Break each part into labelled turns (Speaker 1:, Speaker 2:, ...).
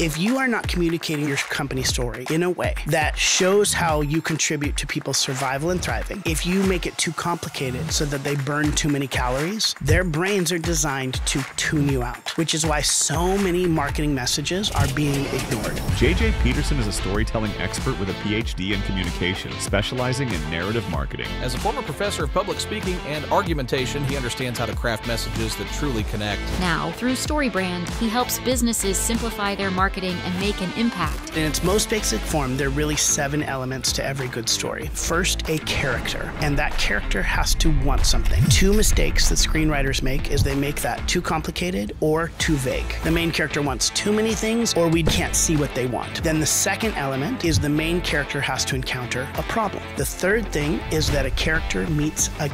Speaker 1: If you are not communicating your company story in a way that shows how you contribute to people's survival and thriving, if you make it too complicated so that they burn too many calories, their brains are designed to tune you out, which is why so many marketing messages are being ignored.
Speaker 2: JJ Peterson is a storytelling expert with a PhD in communication, specializing in narrative marketing.
Speaker 3: As a former professor of public speaking and argumentation, he understands how to craft messages that truly connect.
Speaker 4: Now, through StoryBrand, he helps businesses simplify their marketing and make an impact.
Speaker 1: In its most basic form, there are really 7 elements to every good story. First, a character, and that character has to want something. 2 mistakes that screenwriters make is they make that too complicated or too vague. The main character wants too many things, or we can't see what they want. Then the second element is the main character has to encounter a problem. The third thing is that a character meets a...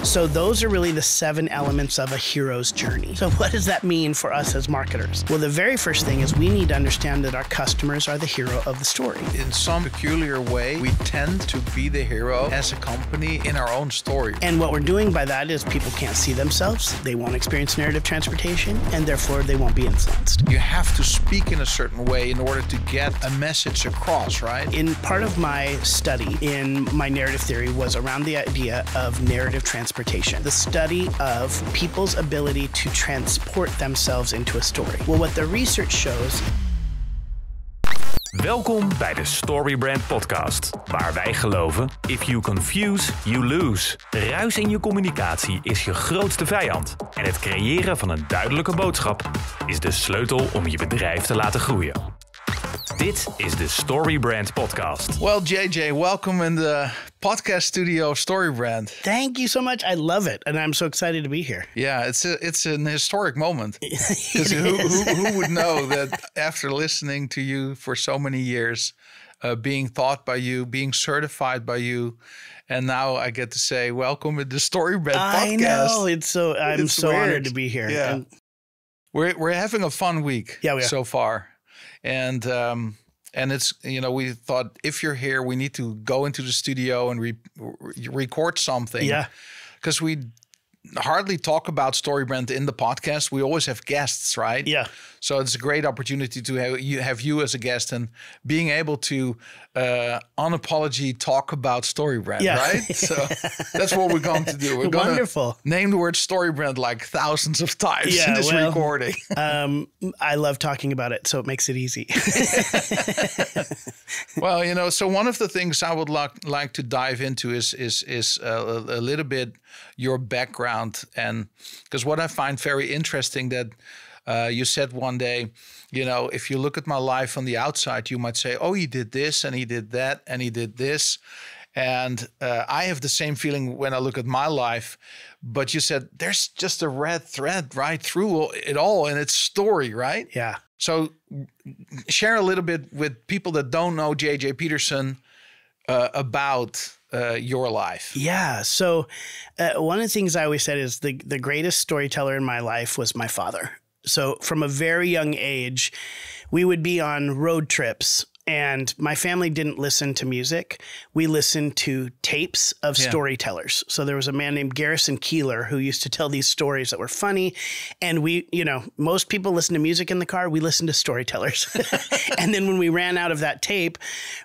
Speaker 1: So those are really the 7 elements of a hero's journey. So what does that mean for us as marketers? Well, the very first thing is we need to understand that our customers are the hero of the story.
Speaker 5: In some peculiar way, we tend to be the hero as a company in our own story.
Speaker 1: And what we're doing by that is people can't see themselves, they won't experience narrative transportation, and therefore they won't be influenced.
Speaker 5: You have to speak in a certain way in order to get a message across, right?
Speaker 1: In part of my study in my narrative theory was around the idea of narrative transportation. The study of people's ability to transport themselves into a story. Well, what the research shows...
Speaker 6: Welkom bij de StoryBrand podcast, waar wij geloven, if you confuse, you lose. Ruis in je communicatie is je grootste vijand. En het creëren van een duidelijke boodschap is de sleutel om je bedrijf te laten groeien. Dit is de StoryBrand podcast.
Speaker 5: Well, JJ, welcome in the podcast studio of StoryBrand.
Speaker 1: Thank you so much. I love it, and I'm so excited to be here.
Speaker 5: Yeah, it's an historic moment. Because who would know that after listening to you for so many years, being taught by you, being certified by you, and now I get to say, welcome to the StoryBrand podcast.
Speaker 1: I know. I'm so honored to be here.
Speaker 5: Yeah. We're having a fun week so far. And it's, we thought if you're here, we need to go into the studio and record something.
Speaker 1: Yeah.
Speaker 5: Because we hardly talk about StoryBrand in the podcast. We always have guests, right?
Speaker 1: Yeah.
Speaker 5: So it's a great opportunity to have you as a guest and being able to unapologetically talk about StoryBrand, right? So that's what we're going to do. We're going to name the word StoryBrand like thousands of times in this recording.
Speaker 1: I love talking about it, so it makes it easy.
Speaker 5: Well, so one of the things I would like to dive into is a little bit your background, and because what I find very interesting that you said one day, if you look at my life on the outside, you might say, oh, he did this and he did that and he did this. And I have the same feeling when I look at my life. But you said there's just a red thread right through it all, and it's story, right?
Speaker 1: Yeah.
Speaker 5: So share a little bit with people that don't know JJ Peterson about your life.
Speaker 1: Yeah. So one of the things I always said is the greatest storyteller in my life was my father. So from a very young age, we would be on road trips, and my family didn't listen to music. We listened to tapes of storytellers. So there was a man named Garrison Keillor who used to tell these stories that were funny. And we, most people listen to music in the car. We listen to storytellers. And then when we ran out of that tape,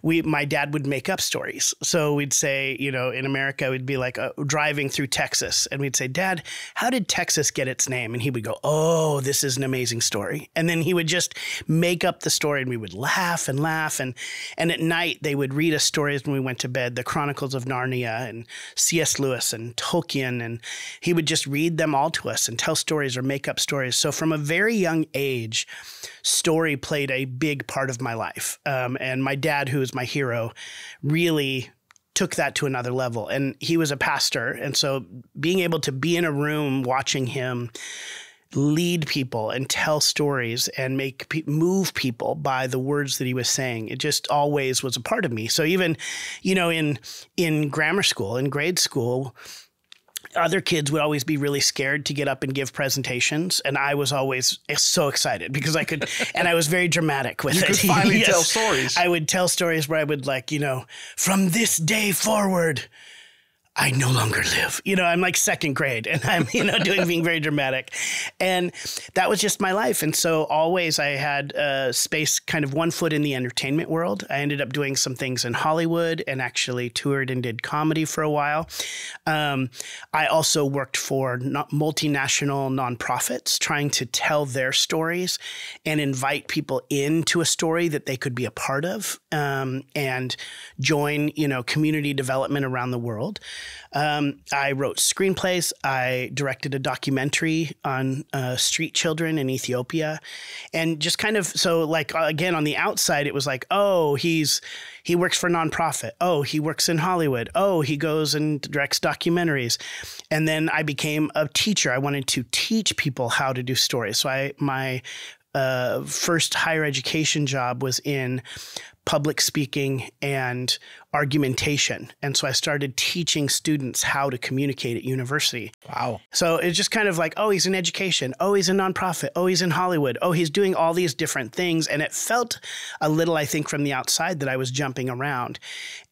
Speaker 1: my dad would make up stories. So we'd say, in America, we'd be like driving through Texas. And we'd say, Dad, how did Texas get its name? And he would go, oh, this is an amazing story. And then he would just make up the story, and we would laugh and laugh. And at night, they would read us stories when we went to bed, the Chronicles of Narnia and C.S. Lewis and Tolkien. And he would just read them all to us and tell stories or make up stories. So from a very young age, story played a big part of my life. And my dad, who is my hero, really took that to another level. And he was a pastor. And so being able to be in a room watching him lead people and tell stories and move people by the words that he was saying, it just always was a part of me. So even, in grammar school, in grade school, other kids would always be really scared to get up and give presentations. And I was always so excited because I could, and I was very dramatic with it.
Speaker 5: You could finally tell stories.
Speaker 1: I would tell stories where I would from this day forward, I no longer live. I'm like second grade and I'm, being very dramatic. And that was just my life. And so always I had space, kind of one foot in the entertainment world. I ended up doing some things in Hollywood and actually toured and did comedy for a while. I also worked for multinational nonprofits trying to tell their stories and invite people into a story that they could be a part of and join, community development around the world. I wrote screenplays. I directed a documentary on street children in Ethiopia. And just kind of, so like, again, on the outside, it was like, oh, he works for a nonprofit. Oh, he works in Hollywood. Oh, he goes and directs documentaries. And then I became a teacher. I wanted to teach people how to do stories. So my first higher education job was in public speaking and argumentation. And so I started teaching students how to communicate at university.
Speaker 5: Wow.
Speaker 1: So it's just kind of like, oh, he's in education. Oh, he's a nonprofit. Oh, he's in Hollywood. Oh, he's doing all these different things. And it felt a little, I think, from the outside that I was jumping around.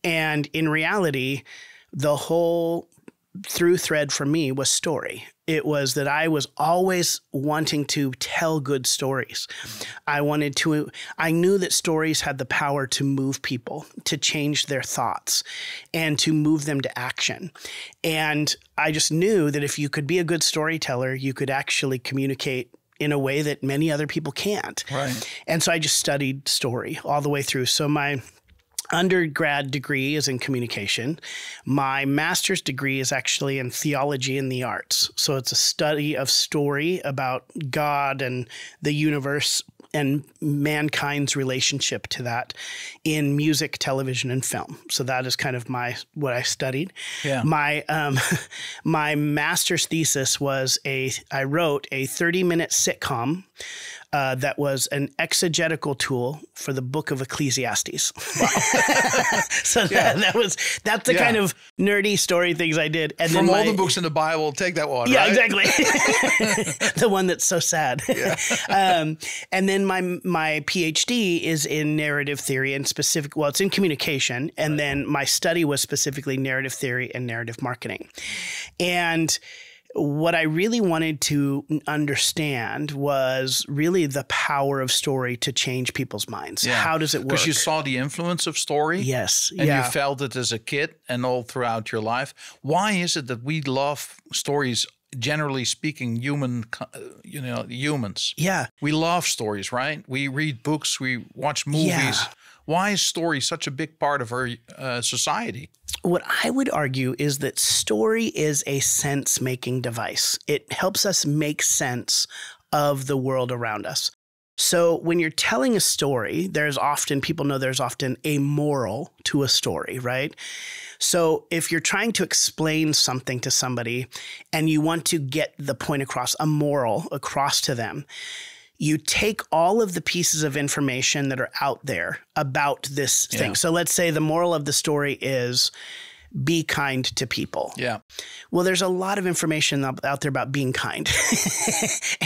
Speaker 1: And in reality, the whole through thread for me was story. It was that I was always wanting to tell good stories. I knew that stories had the power to move people, to change their thoughts, and to move them to action. And I just knew that if you could be a good storyteller, you could actually communicate in a way that many other people can't.
Speaker 5: Right.
Speaker 1: And so I just studied story all the way through. So my undergrad degree is in communication. My master's degree is actually in theology and the arts. So it's a study of story about God and the universe and mankind's relationship to that in music, television, and film. So that is kind of what I studied.
Speaker 5: Yeah.
Speaker 1: My master's thesis was I wrote a 30-minute sitcom that was an exegetical tool for the Book of Ecclesiastes. Wow. So that's the kind of nerdy story things I did. And
Speaker 5: from all the books in the Bible, take that one.
Speaker 1: Yeah,
Speaker 5: right?
Speaker 1: exactly. The one that's so sad. Yeah. And then my PhD is in narrative theory and it's in communication. And then my study was specifically narrative theory and narrative marketing. And what I really wanted to understand was really the power of story to change people's minds. Yeah. How does it work?
Speaker 5: Because you saw the influence of story.
Speaker 1: Yes.
Speaker 5: And you felt it as a kid and all throughout your life. Why is it that we love stories, generally speaking, humans? Yeah. We love stories, right? We read books, we watch movies. Yeah. Why is story such a big part of our society?
Speaker 1: What I would argue is that story is a sense-making device. It helps us make sense of the world around us. So when you're telling a story, there's often a moral to a story, right? So if you're trying to explain something to somebody and you want to get the point across, a moral across to them, you take all of the pieces of information that are out there about this thing. So let's say the moral of the story is be kind to people.
Speaker 5: Yeah.
Speaker 1: Well, there's a lot of information out there about being kind.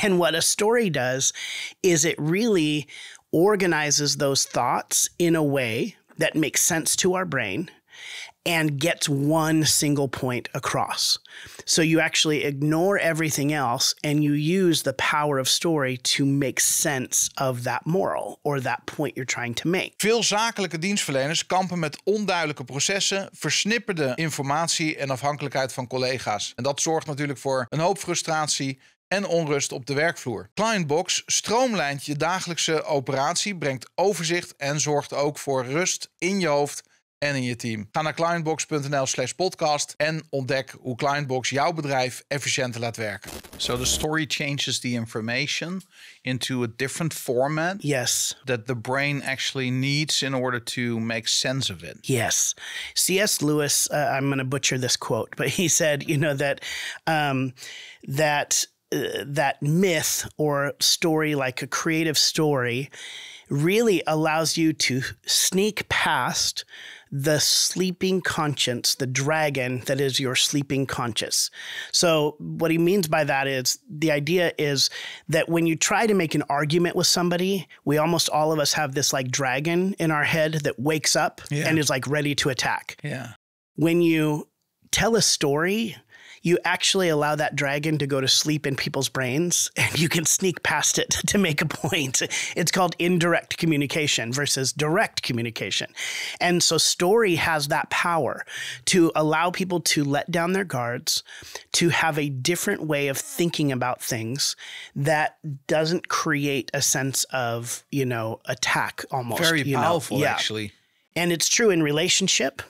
Speaker 1: And what a story does is it really organizes those thoughts in a way that makes sense to our brain and gets one single point across. So you actually ignore everything else and you use the power of story to make sense of that moral or that point you're trying to make.
Speaker 5: Veel zakelijke dienstverleners kampen met onduidelijke processen, versnipperde informatie en afhankelijkheid van collega's. En dat zorgt natuurlijk voor een hoop frustratie en onrust op de werkvloer. Clientbox stroomlijnt je dagelijkse operatie, brengt overzicht en zorgt ook voor rust in je hoofd en in je team. Ga naar clientbox.nl/podcast en ontdek hoe Clientbox jouw bedrijf efficiënter laat werken. So the story changes the information into a different format.
Speaker 1: Yes. That
Speaker 5: the brain actually needs in order to make sense of it.
Speaker 1: Yes. C.S. Lewis, I'm going to butcher this quote, but he said, that myth or story, like a creative story, really allows you to sneak past the sleeping conscience, the dragon that is your sleeping conscious. So what he means by that is the idea is that when you try to make an argument with somebody, we almost all of us have this like dragon in our head that wakes up and is like ready to attack.
Speaker 5: Yeah.
Speaker 1: When you tell a story, you actually allow that dragon to go to sleep in people's brains, and you can sneak past it to make a point. It's called indirect communication versus direct communication. And so story has that power to allow people to let down their guards, to have a different way of thinking about things that doesn't create a sense of, attack almost.
Speaker 5: Very powerful, actually.
Speaker 1: And it's true in relationship,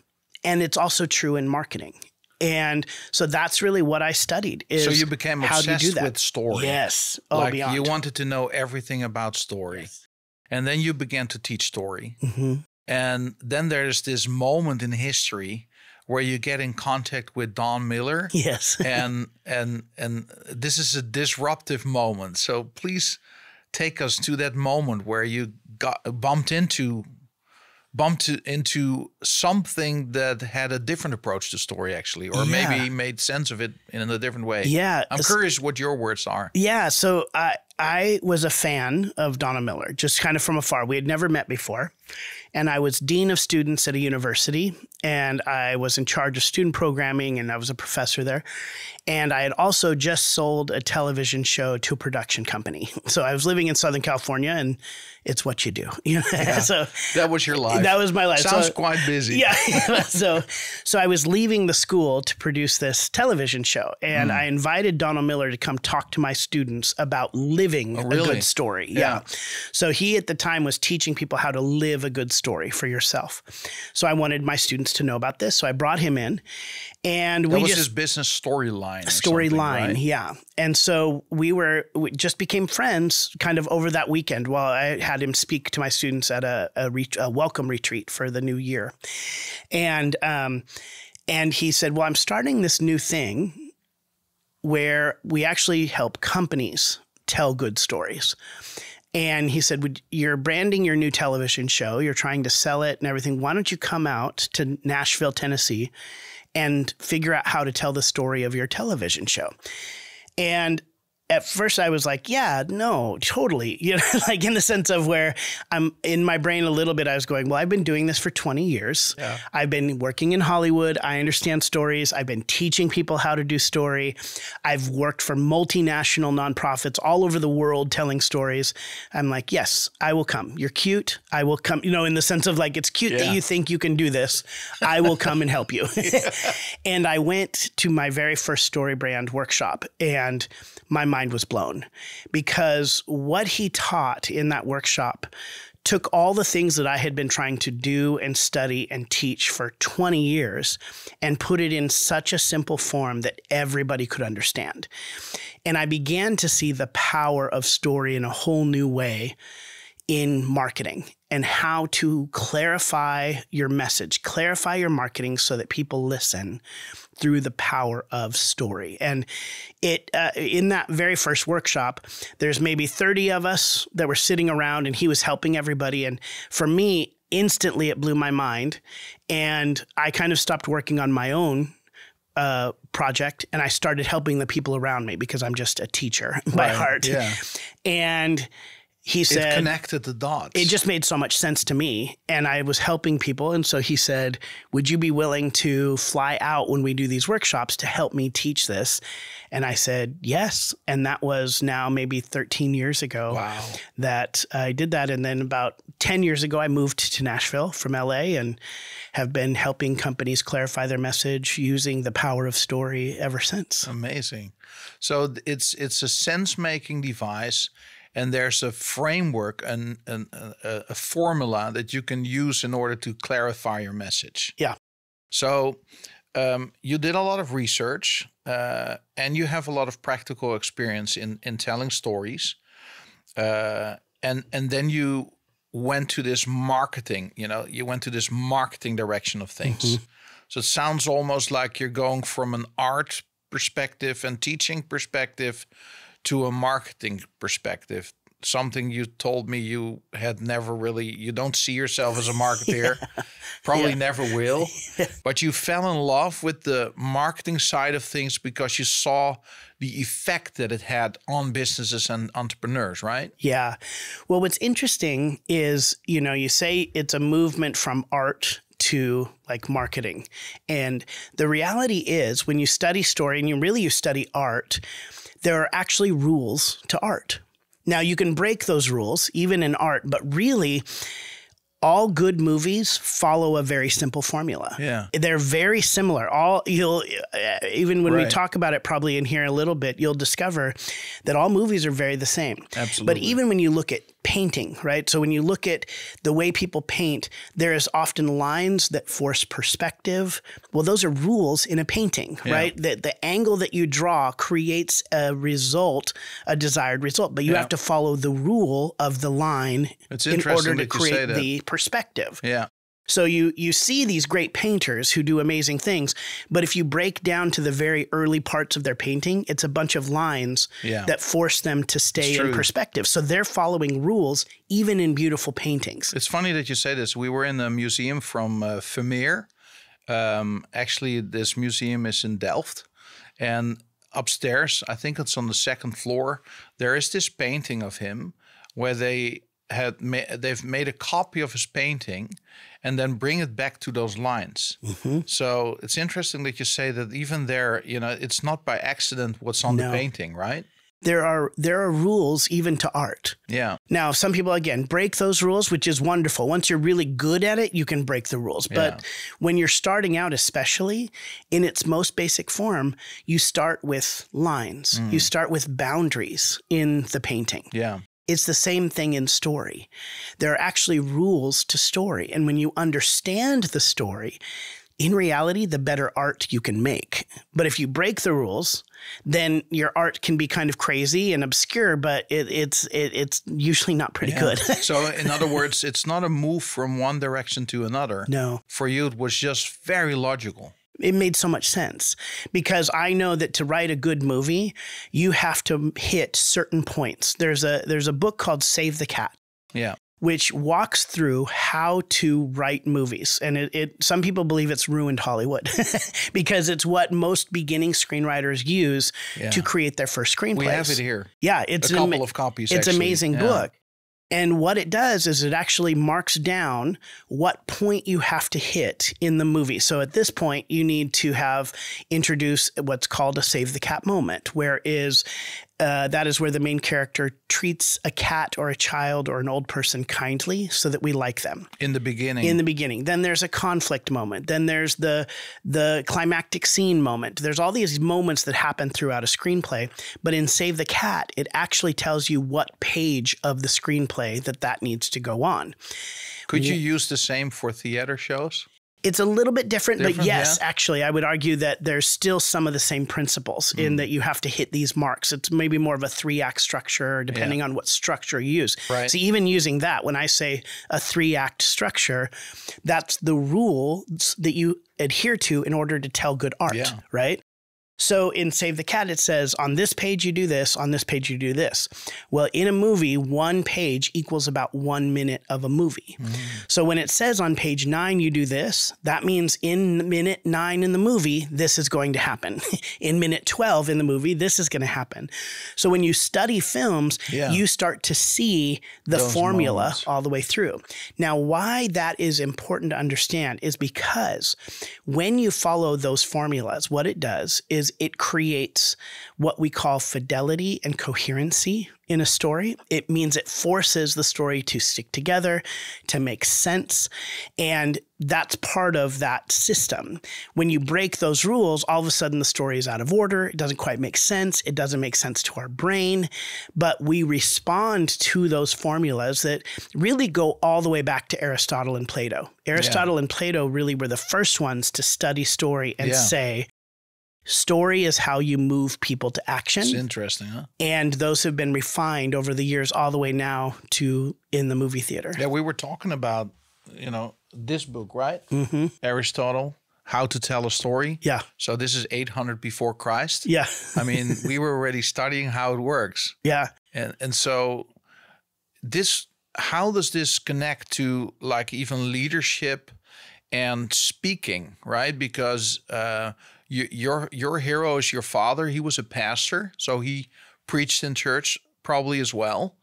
Speaker 1: and it's also true in marketing. And so that's really what I studied.
Speaker 5: So you became obsessed with story.
Speaker 1: Yes.
Speaker 5: Beyond. You wanted to know everything about story. Yes. And then you began to teach story. Mm-hmm. And then there's this moment in history where you get in contact with Don Miller.
Speaker 1: Yes.
Speaker 5: and this is a disruptive moment. So please take us to that moment where you bumped into something that had a different approach to story, actually, or maybe made sense of it in a different way.
Speaker 1: Yeah.
Speaker 5: I'm curious what your words are.
Speaker 1: Yeah. So I was a fan of Donna Miller, just kind of from afar. We had never met before. And I was dean of students at a university, and I was in charge of student programming, and I was a professor there. And I had also just sold a television show to a production company. So I was living in Southern California, and it's what you do. So
Speaker 5: that was your life.
Speaker 1: That was my life.
Speaker 5: Sounds quite busy.
Speaker 1: Yeah. So I was leaving the school to produce this television show, and I invited Donald Miller to come talk to my students about living a good story. Yeah. So he at the time was teaching people how to live a good story for yourself. So I wanted my students to know about this. So I brought him in, and
Speaker 5: that was his business storyline.
Speaker 1: Right? Yeah. And so we just became friends kind of over that weekend while I had him speak to my students at a welcome retreat for the new year. And he said, well, I'm starting this new thing where we actually help companies tell good stories. And he said, you're branding your new television show. You're trying to sell it and everything. Why don't you come out to Nashville, Tennessee, and figure out how to tell the story of your television show? And at first I was like, yeah, no, totally. Like in the sense of where I'm in my brain a little bit, I was going, well, I've been doing this for 20 years. Yeah. I've been working in Hollywood. I understand stories. I've been teaching people how to do story. I've worked for multinational nonprofits all over the world telling stories. I'm like, yes, I will come. You're cute. I will come, in the sense of like, it's cute that you think you can do this. I will come and help you. And I went to my very first Story Brand workshop, and my mind was blown, because what he taught in that workshop took all the things that I had been trying to do and study and teach for 20 years and put it in such a simple form that everybody could understand. And I began to see the power of story in a whole new way in marketing, and how to clarify your message, clarify your marketing so that people listen through the power of story. And it in that very first workshop, there's maybe 30 of us that were sitting around, and he was helping everybody. And for me, instantly it blew my mind. And I kind of stopped working on my own project, and I started helping the people around me, because I'm just a teacher by heart. Yeah. And he said,
Speaker 5: it connected the dots.
Speaker 1: It just made so much sense to me, and I was helping people. And so he said, would you be willing to fly out when we do these workshops to help me teach this? And I said, yes. And that was now maybe 13 years ago that I did that. And then about 10 years ago, I moved to Nashville from LA and have been helping companies clarify their message using the power of story ever since.
Speaker 5: Amazing. So it's a sense-making device. And there's a framework and a formula that you can use in order to clarify your message.
Speaker 1: Yeah.
Speaker 5: So you did a lot of research and you have a lot of practical experience in telling stories. And then you went to this marketing, you went to this marketing direction of things. Mm-hmm. So it sounds almost like you're going from an art perspective and teaching perspective to a marketing perspective. Something you told me you had never really, you don't see yourself as a marketeer, probably never will, but you fell in love with the marketing side of things because you saw the effect that it had on businesses and entrepreneurs, right?
Speaker 1: Yeah. Well, what's interesting is, you say it's a movement from art to like marketing. And the reality is when you study story and you study art, there are actually rules to art. Now you can break those rules even in art, but really all good movies follow a very simple formula.
Speaker 5: Yeah.
Speaker 1: They're very similar. Even when we talk about it probably in here a little bit, you'll discover that all movies are very the same.
Speaker 5: Absolutely.
Speaker 1: But even when you look at painting, right? So when you look at the way people paint, there is often lines that force perspective. Well, those are rules in a painting, right? The angle that you draw creates a result, a desired result, but you have to follow the rule of the line in order to create the perspective.
Speaker 5: Yeah.
Speaker 1: So you see these great painters who do amazing things, but if you break down to the very early parts of their painting, it's a bunch of lines that force them to stay in perspective. So they're following rules even in beautiful paintings.
Speaker 5: It's funny that you say this. We were in a museum from Vermeer. Actually, this museum is in Delft. And upstairs, I think it's on the second floor, there is this painting of him where they've made a copy of his painting and then bring it back to those lines. Mm-hmm. So it's interesting that you say that even there, it's not by accident what's on the painting, right?
Speaker 1: There are rules even to art.
Speaker 5: Yeah.
Speaker 1: Now, some people, again, break those rules, which is wonderful. Once you're really good at it, you can break the rules. But when you're starting out, especially in its most basic form, you start with lines. You start with boundaries in the painting.
Speaker 5: Yeah.
Speaker 1: It's the same thing in story. There are actually rules to story. And when you understand the story, in reality, the better art you can make. But if you break the rules, then your art can be kind of crazy and obscure, but it's usually not pretty good.
Speaker 5: So in other words, it's not a move from one direction to another.
Speaker 1: No.
Speaker 5: For you, it was just very logical.
Speaker 1: It made so much sense because I know that to write a good movie, you have to hit certain points. There's a book called Save the Cat.
Speaker 5: Yeah.
Speaker 1: Which walks through how to write movies. And some people believe it's ruined Hollywood because it's what most beginning screenwriters use to create their first screenplays.
Speaker 5: We have it here.
Speaker 1: Yeah. It's
Speaker 5: a couple of copies,
Speaker 1: It's an
Speaker 5: actually.
Speaker 1: amazing book. And what it does is it actually marks down what point you have to hit in the movie. So at this point, you need to have introduced what's called a save the cat moment, that is where the main character treats a cat or a child or an old person kindly so that we like them.
Speaker 5: In the beginning.
Speaker 1: In the beginning. Then there's a conflict moment. Then there's the climactic scene moment. There's all these moments that happen throughout a screenplay. But in Save the Cat, it actually tells you what page of the screenplay that needs to go on.
Speaker 5: Could you use the same for theater shows?
Speaker 1: It's a little bit different, but yes, actually, I would argue that there's still some of the same principles in that you have to hit these marks. It's maybe more of a 3-act structure, depending on what structure you use.
Speaker 5: Right.
Speaker 1: So even using that, when I say a 3-act structure, that's the rules that you adhere to in order to tell good art, right? So in Save the Cat, it says, on this page you do this, on this page you do this. Well, in a movie, one page equals about 1 minute of a movie. So when it says on page 9 you do this, that means in minute 9 in the movie, this is going to happen. In minute 12 in the movie, this is going to happen. So when you study films, you start to see those formula moments all the way through. Now, why that is important to understand is because when you follow those formulas, what it does is it creates what we call fidelity and coherency in a story. It means it forces the story to stick together, to make sense. And that's part of that system. When you break those rules, all of a sudden the story is out of order. It doesn't quite make sense. It doesn't make sense to our brain. But we respond to those formulas that really go all the way back to Aristotle and Plato. Aristotle and Plato really were the first ones to study story and say, story is how you move people to action.
Speaker 5: It's interesting, huh?
Speaker 1: And those have been refined over the years all the way now to in the movie theater.
Speaker 5: Yeah, we were talking about, this book, right? Mm-hmm. Aristotle, How to Tell a Story.
Speaker 1: Yeah.
Speaker 5: So this is 800 before Christ.
Speaker 1: Yeah.
Speaker 5: I mean, we were already studying how it works.
Speaker 1: Yeah.
Speaker 5: And so how does this connect to like even leadership and speaking, right? Because your hero is your father. He was a pastor, so he preached in church probably as well.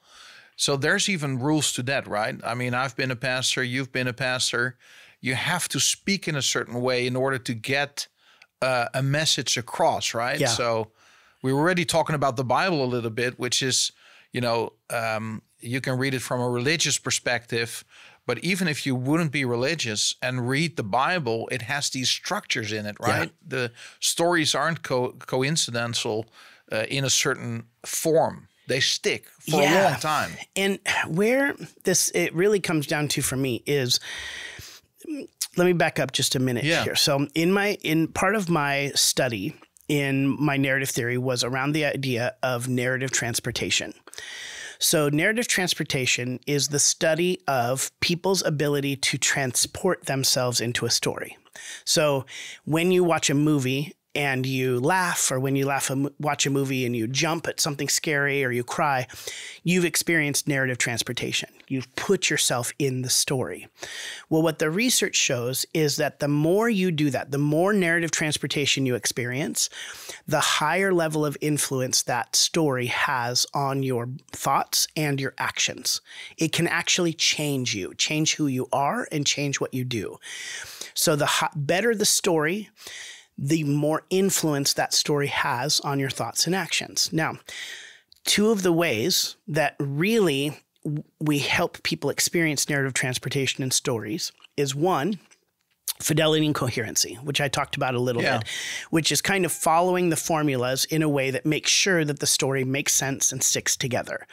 Speaker 5: So there's even rules to that, right? I mean, I've been a pastor, you've been a pastor. you have to speak in a certain way in order to get a message across, right?
Speaker 1: Yeah.
Speaker 5: So we were already talking about the Bible a little bit, which is, you can read it from a religious perspective, but even if you wouldn't be religious and read the Bible, it has these structures in it, right? Yeah. The stories aren't coincidental in a certain form. They stick for a long time.
Speaker 1: And where it really comes down to for me is, let me back up just a minute here. So in part of my study in my narrative theory was around the idea of narrative transportation. So narrative transportation is the study of people's ability to transport themselves into a story. So when you watch a movie and you laugh, or when you watch a movie and you jump at something scary or you cry, you've experienced narrative transportation. You've put yourself in the story. Well, what the research shows is that the more you do that, the more narrative transportation you experience, the higher level of influence that story has on your thoughts and your actions. It can actually change you, change who you are, and change what you do. So the better the story, the more influence that story has on your thoughts and actions. Now, two of the ways that really we help people experience narrative transportation in stories is one, fidelity and coherency, which I talked about a little bit, which is kind of following the formulas in a way that makes sure that the story makes sense and sticks together.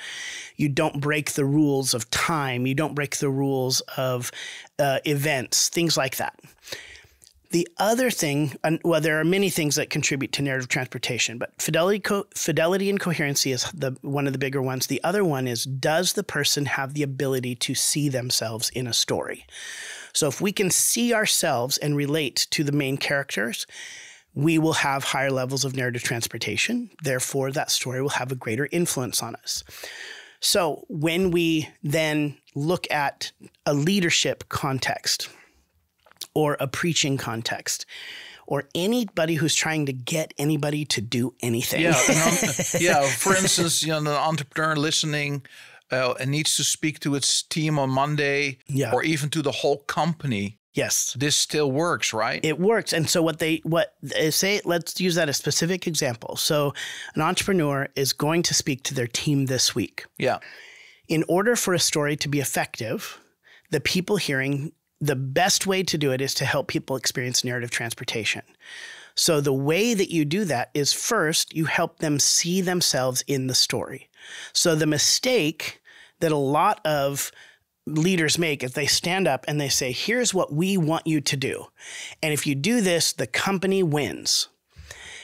Speaker 1: You don't break the rules of time. You don't break the rules of events, things like that. The other thing, well, there are many things that contribute to narrative transportation, but fidelity and coherency is one of the bigger ones. The other one is, does the person have the ability to see themselves in a story? So if we can see ourselves and relate to the main characters, we will have higher levels of narrative transportation. Therefore, that story will have a greater influence on us. So when we then look at a leadership context, or a preaching context, or anybody who's trying to get anybody to do anything.
Speaker 5: For instance, an entrepreneur listening and needs to speak to its team on Monday, or even to the whole company.
Speaker 1: Yes.
Speaker 5: This still works, right?
Speaker 1: It works. And so what they say, let's use that as a specific example. So an entrepreneur is going to speak to their team this week.
Speaker 5: Yeah.
Speaker 1: In order for a story to be effective, the people hearing, the best way to do it is to help people experience narrative transportation. So the way that you do that is, first, you help them see themselves in the story. So the mistake that a lot of leaders make is they stand up and they say, here's what we want you to do. And if you do this, the company wins.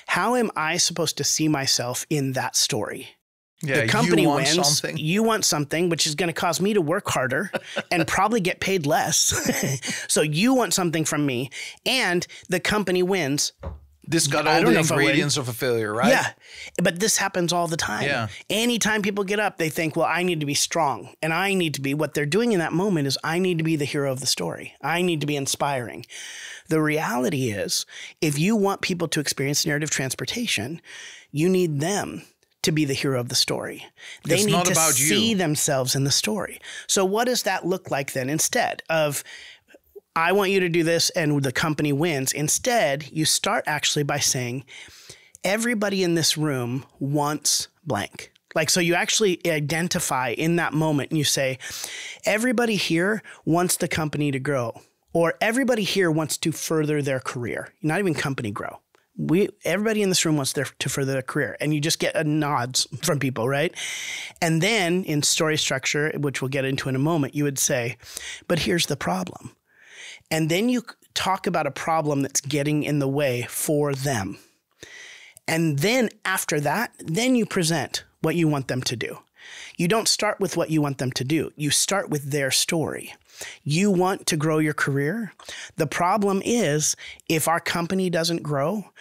Speaker 1: How am I supposed to see myself in that story?
Speaker 5: Yeah,
Speaker 1: the company wins.
Speaker 5: Something.
Speaker 1: You want something, which is going to cause me to work harder and probably get paid less. So you want something from me, and the company wins.
Speaker 5: This got all the ingredients of a failure, right?
Speaker 1: Yeah, but this happens all the time.
Speaker 5: Yeah.
Speaker 1: Anytime people get up, they think, well, I need to be strong, and I need to be, what they're doing in that moment is, I need to be the hero of the story. I need to be inspiring. The reality is, if you want people to experience narrative transportation, you need them to be the hero of the story. They need to see themselves in the story. So what does that look like then? Instead of, I want you to do this and the company wins, instead you start actually by saying, everybody in this room wants blank. Like, so you actually identify in that moment and you say, everybody here wants the company to grow, or everybody here wants to further their career, not even company grow. Everybody in this room wants to further their career, and you just get nods from people, right? And then in story structure, which we'll get into in a moment, you would say, but here's the problem. And then you talk about a problem that's getting in the way for them. And then after that, then you present what you want them to do. You don't start with what you want them to do. You start with their story. You want to grow your career. The problem is, if our company doesn't grow,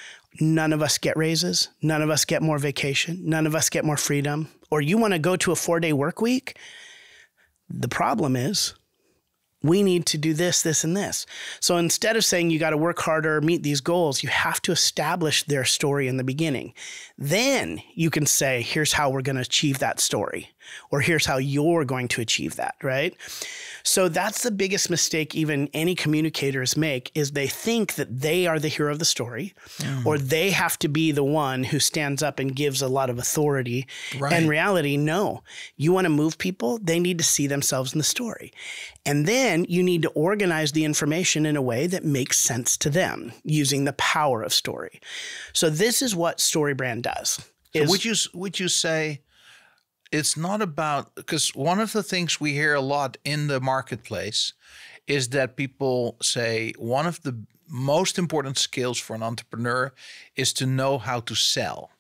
Speaker 1: none of us get raises, none of us get more vacation, none of us get more freedom, or you want to go to a 4-day work week. The problem is, we need to do this, this, and this. So instead of saying you got to work harder, meet these goals, you have to establish their story in the beginning. Then you can say, here's how we're going to achieve that story. or here's how you're going to achieve that, right? So that's the biggest mistake even any communicators make, is they think that they are the hero of the story, or they have to be the one who stands up and gives a lot of authority.
Speaker 5: Right.
Speaker 1: In reality, no. You want to move people, they need to see themselves in the story. And then you need to organize the information in a way that makes sense to them using the power of story. So this is what StoryBrand does.
Speaker 5: So would you say it's not about, because one of the things we hear a lot in the marketplace is that people say one of the most important skills for an entrepreneur is to know how to sell.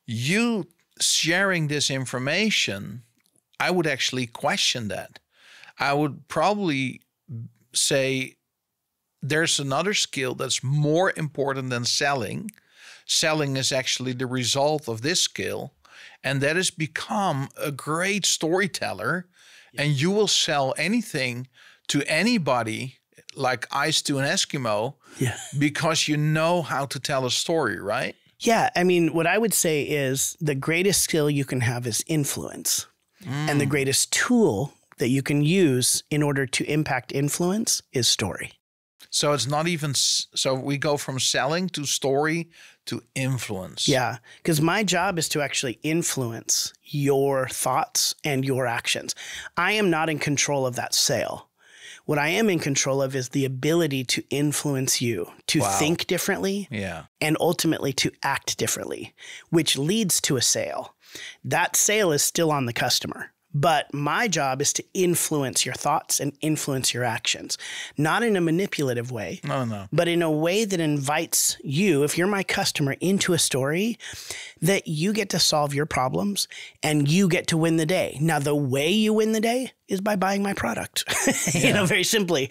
Speaker 5: You sharing this information, I would actually question that. I would probably say there's another skill that's more important than selling. Selling is actually the result of this skill. And that is become a great storyteller. And you will sell anything to anybody like ice to an Eskimo because you know how to tell a story, right?
Speaker 1: Yeah. I mean, what I would say is the greatest skill you can have is influence. And the greatest tool that you can use in order to impact influence is story.
Speaker 5: So it's not even, so we go from selling to story to influence.
Speaker 1: Yeah, because my job is to actually influence your thoughts and your actions. I am not in control of that sale. What I am in control of is the ability to influence you, to think differently, and ultimately to act differently, which leads to a sale. That sale is still on the customer. But my job is to influence your thoughts and influence your actions, not in a manipulative way, but in a way that invites you, if you're my customer, into a story that you get to solve your problems and you get to win the day. Now, the way you win the day is by buying my product, very simply.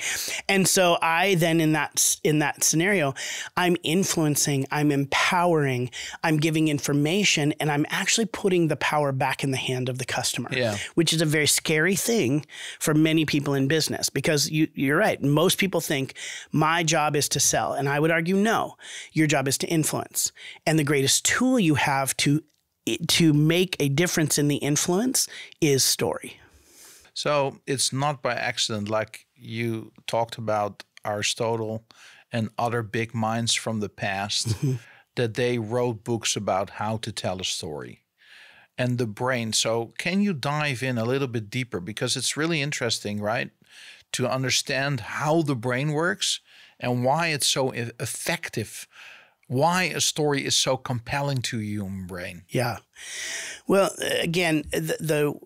Speaker 1: And so I then in that scenario, I'm influencing, I'm empowering, I'm giving information, and I'm actually putting the power back in the hand of the customer, which is a very scary thing for many people in business, because you're right. Most people think my job is to sell. And I would argue, no, your job is to influence. And the greatest tool you have to make a difference in the influence is story.
Speaker 5: So it's not by accident, like you talked about Aristotle and other big minds from the past, that they wrote books about how to tell a story and the brain. So can you dive in a little bit deeper? Because it's really interesting, right? To understand how the brain works and why it's so effective, why a story is so compelling to the human brain.
Speaker 1: Yeah. Well, again,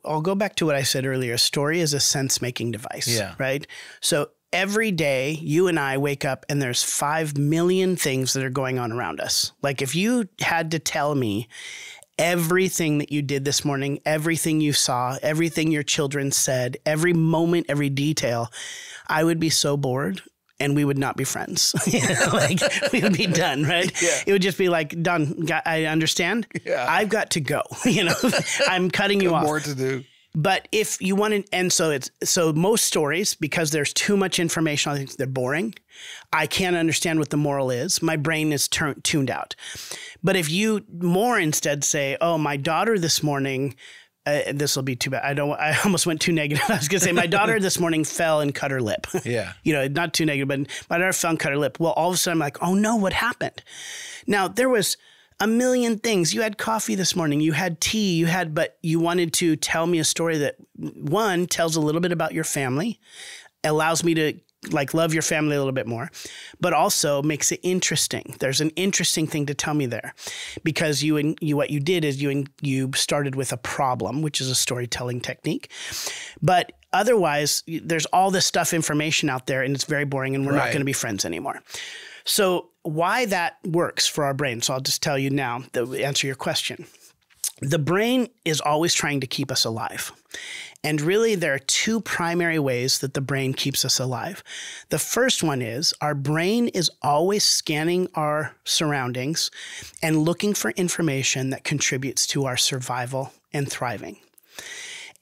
Speaker 1: I'll go back to what I said earlier. A story is a sense-making device, right? So every day you and I wake up and there's 5 million things that are going on around us. Like if you had to tell me everything that you did this morning, everything you saw, everything your children said, every moment, every detail, I would be so bored. And we would not be friends. Like we would be done, right? It would just be like, done. I understand. I've got to go. I'm cutting you off.
Speaker 5: More to do.
Speaker 1: But if you wanted, and so most stories, because there's too much information, I think they're boring. I can't understand what the moral is. My brain is tuned out. But if you more instead say, oh, my daughter this morning, this will be too bad. I almost went too negative. I was going to say my daughter this morning fell and cut her lip. Not too negative, but my daughter fell and cut her lip. Well, all of a sudden I'm like, oh no, what happened? Now there was a million things. You had coffee this morning, you had tea, but you wanted to tell me a story that one tells a little bit about your family, allows me to love your family a little bit more, but also makes it interesting. There's an interesting thing to tell me there, because what you did is you started with a problem, which is a storytelling technique. But otherwise, there's all this information out there, and it's very boring, and we're not going to be friends anymore. So why that works for our brain? So I'll just tell you now to answer your question. The brain is always trying to keep us alive. And really, there are 2 primary ways that the brain keeps us alive. The first one is our brain is always scanning our surroundings and looking for information that contributes to our survival and thriving.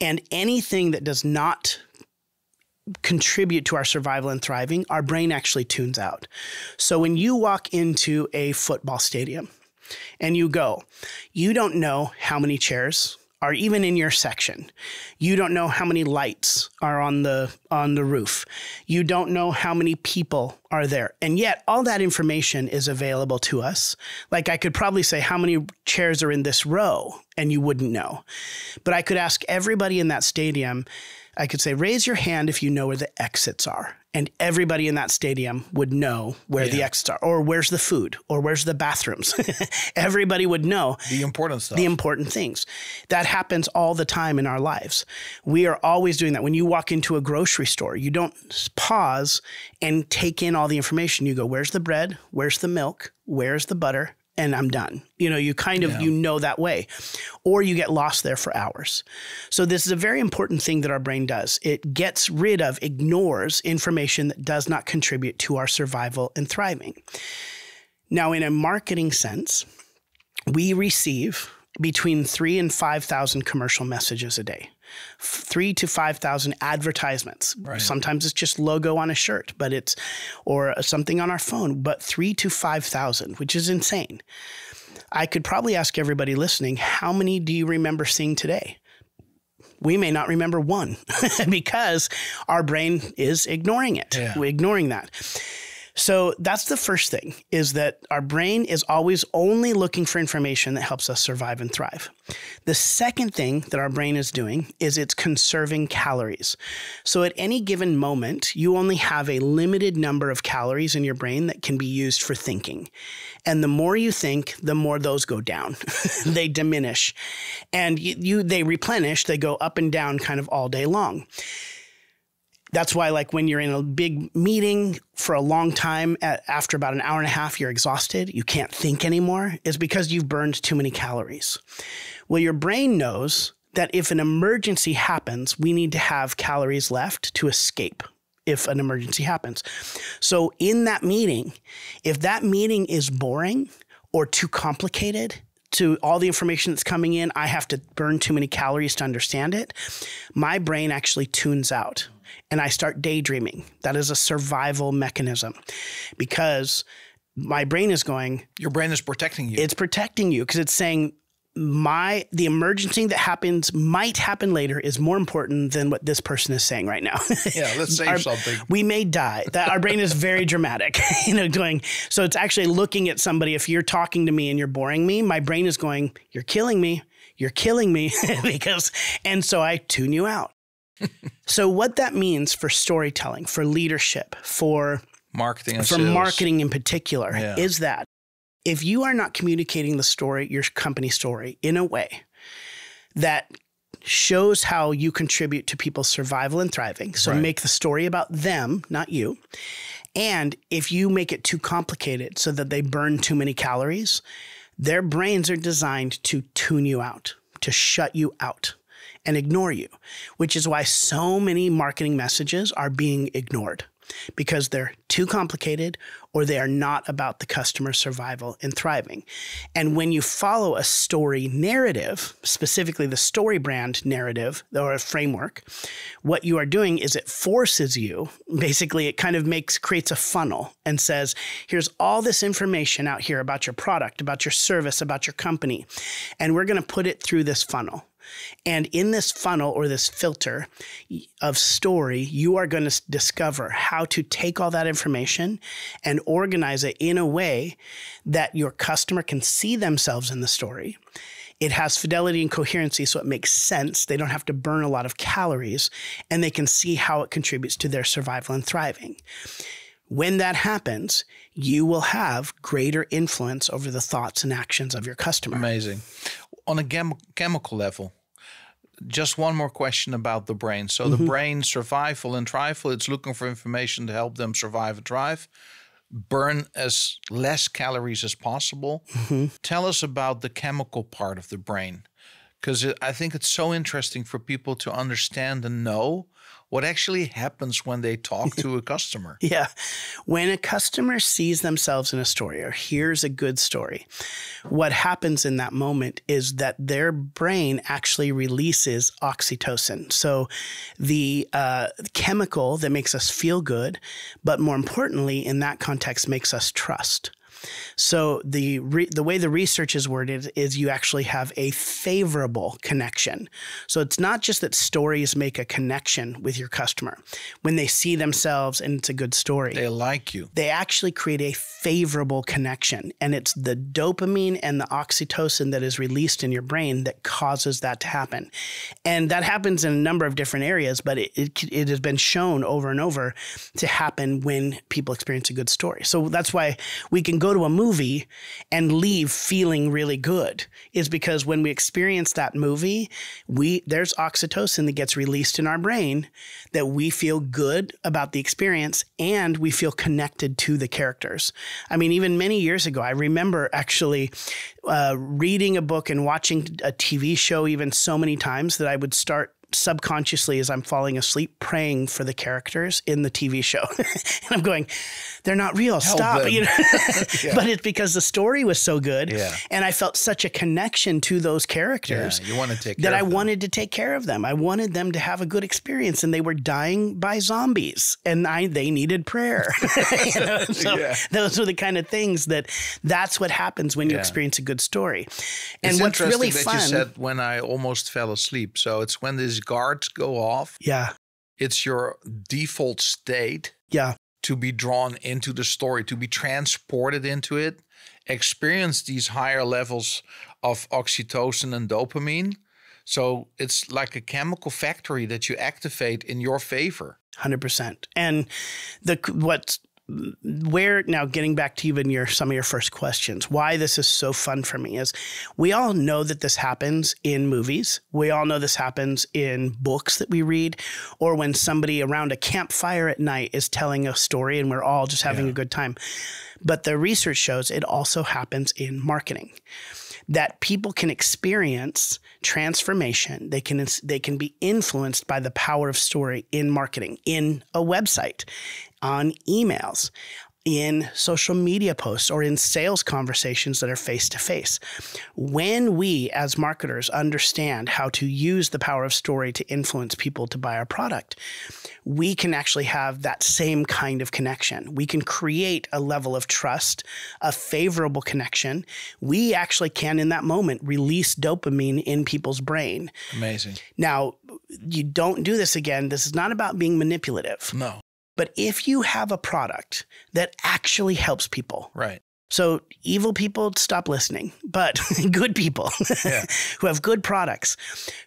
Speaker 1: And anything that does not contribute to our survival and thriving, our brain actually tunes out. So when you walk into a football stadium and you don't know how many chairs are even in your section. You don't know how many lights are on the roof. You don't know how many people are there. And yet all that information is available to us. Like I could probably say how many chairs are in this row and you wouldn't know. But I could ask everybody in that stadium, I could say, raise your hand if you know where the exits are. And everybody in that stadium would know where the exits are, or where's the food, or where's the bathrooms. Everybody would know
Speaker 5: the important stuff,
Speaker 1: the important things. That happens all the time in our lives. We are always doing that. When you walk into a grocery store, you don't pause and take in all the information. You go, where's the bread? Where's the milk? Where's the butter? And I'm done. You kind of, you know that way, or you get lost there for hours. So this is a very important thing that our brain does. It gets rid of, ignores information that does not contribute to our survival and thriving. Now, in a marketing sense, we receive between 3,000 and 5,000 commercial messages a day. 3,000 to 5,000 advertisements. Right. Sometimes it's just logo on a shirt, or something on our phone, but 3,000 to 5,000, which is insane. I could probably ask everybody listening, how many do you remember seeing today? We may not remember one because our brain is ignoring it. Yeah. We're ignoring that. So that's the first thing, is that our brain is always only looking for information that helps us survive and thrive. The second thing that our brain is doing is it's conserving calories. So at any given moment, you only have a limited number of calories in your brain that can be used for thinking. And the more you think, the more those go down. They diminish. And they replenish, they go up and down kind of all day long. That's why, like, when you're in a big meeting for a long time, after about an hour and a half, you're exhausted, you can't think anymore, is because you've burned too many calories. Well, your brain knows that if an emergency happens, we need to have calories left to escape if an emergency happens. So in that meeting, if that meeting is boring or too complicated, to all the information that's coming in, I have to burn too many calories to understand it, my brain actually tunes out and I start daydreaming. That is a survival mechanism because my brain is going...
Speaker 5: Your brain is protecting you.
Speaker 1: It's protecting you because it's saying the emergency that might happen later is more important than what this person is saying right now.
Speaker 5: Yeah, let's save something.
Speaker 1: We may die. Our brain is very dramatic, so it's actually looking at somebody. If you're talking to me and you're boring me, my brain is going, you're killing me, and so I tune you out. So what that means for storytelling, for leadership, for
Speaker 5: marketing and
Speaker 1: for
Speaker 5: sales.
Speaker 1: Marketing in particular, is that if you are not communicating the story, your company story, in a way that shows how you contribute to people's survival and thriving, so make the story about them, not you, and if you make it too complicated so that they burn too many calories, their brains are designed to tune you out, to shut you out and ignore you, which is why so many marketing messages are being ignored. Because they're too complicated or they are not about the customer's survival and thriving. And when you follow a story narrative, specifically the StoryBrand narrative or a framework, what you are doing is it forces you, basically it kind of creates a funnel and says, here's all this information out here about your product, about your service, about your company, and we're going to put it through this funnel. And in this funnel or this filter of story, you are going to discover how to take all that information and organize it in a way that your customer can see themselves in the story. It has fidelity and coherency, so it makes sense. They don't have to burn a lot of calories, and they can see how it contributes to their survival and thriving. When that happens, you will have greater influence over the thoughts and actions of your customer.
Speaker 5: Amazing. On a chemical level, just one more question about the brain. So the brain, survival and thrival, it's looking for information to help them survive and thrive. Burn as less calories as possible. Tell us about the chemical part of the brain, because I think it's so interesting for people to understand and know what actually happens when they talk to a customer.
Speaker 1: Yeah. When a customer sees themselves in a story or hears a good story, what happens in that moment is that their brain actually releases oxytocin. So the chemical that makes us feel good, but more importantly, in that context, makes us trust. So the way the research is worded is you actually have a favorable connection. So it's not just that stories make a connection with your customer. When they see themselves and it's a good story,
Speaker 5: They like you.
Speaker 1: they actually create a favorable connection. And it's the dopamine and the oxytocin that is released in your brain that causes that to happen. And that happens in a number of different areas, but it has been shown over and over to happen when people experience a good story. So that's why we can go to a movie and leave feeling really good, is because when we experience that movie, there's oxytocin that gets released in our brain that we feel good about the experience and we feel connected to the characters. I mean, even many years ago, I remember actually reading a book and watching a TV show even so many times that I would start subconsciously, as I'm falling asleep, praying for the characters in the TV show. And I'm going, they're not real. Stop.
Speaker 5: them.
Speaker 1: You know?
Speaker 5: Yeah.
Speaker 1: But it's because the story was so good.
Speaker 5: Yeah.
Speaker 1: And I felt such a connection to those characters
Speaker 5: You want to take
Speaker 1: that
Speaker 5: care
Speaker 1: I
Speaker 5: of them.
Speaker 1: wanted to take care of them. I wanted them to have a good experience, and they were dying by zombies, and they needed prayer. You know? So those are the kind of things that's what happens when you experience a good story. And
Speaker 5: It's
Speaker 1: what's
Speaker 5: interesting
Speaker 1: really
Speaker 5: that
Speaker 1: fun.
Speaker 5: you said when I almost fell asleep. So it's when these guards go off.
Speaker 1: Yeah.
Speaker 5: It's your default state
Speaker 1: Yeah.
Speaker 5: to be drawn into the story, to be transported into it, experience these higher levels of oxytocin and dopamine. So it's like a chemical factory that you activate in your favor.
Speaker 1: 100%. And now getting back to even some of your first questions, why this is so fun for me is we all know that this happens in movies. We all know this happens in books that we read, or when somebody around a campfire at night is telling a story and we're all just having a good time. But the research shows it also happens in marketing, that people can experience transformation. They can be influenced by the power of story in marketing, in a website, on emails, in social media posts, or in sales conversations that are face-to-face. When we, as marketers, understand how to use the power of story to influence people to buy our product, we can actually have that same kind of connection. We can create a level of trust, a favorable connection. We actually can, in that moment, release dopamine in people's brain.
Speaker 5: Amazing.
Speaker 1: Now, you don't do this again. This is not about being manipulative.
Speaker 5: No.
Speaker 1: But if you have a product that actually helps people,
Speaker 5: Right.
Speaker 1: so evil people, stop listening, but good people who have good products,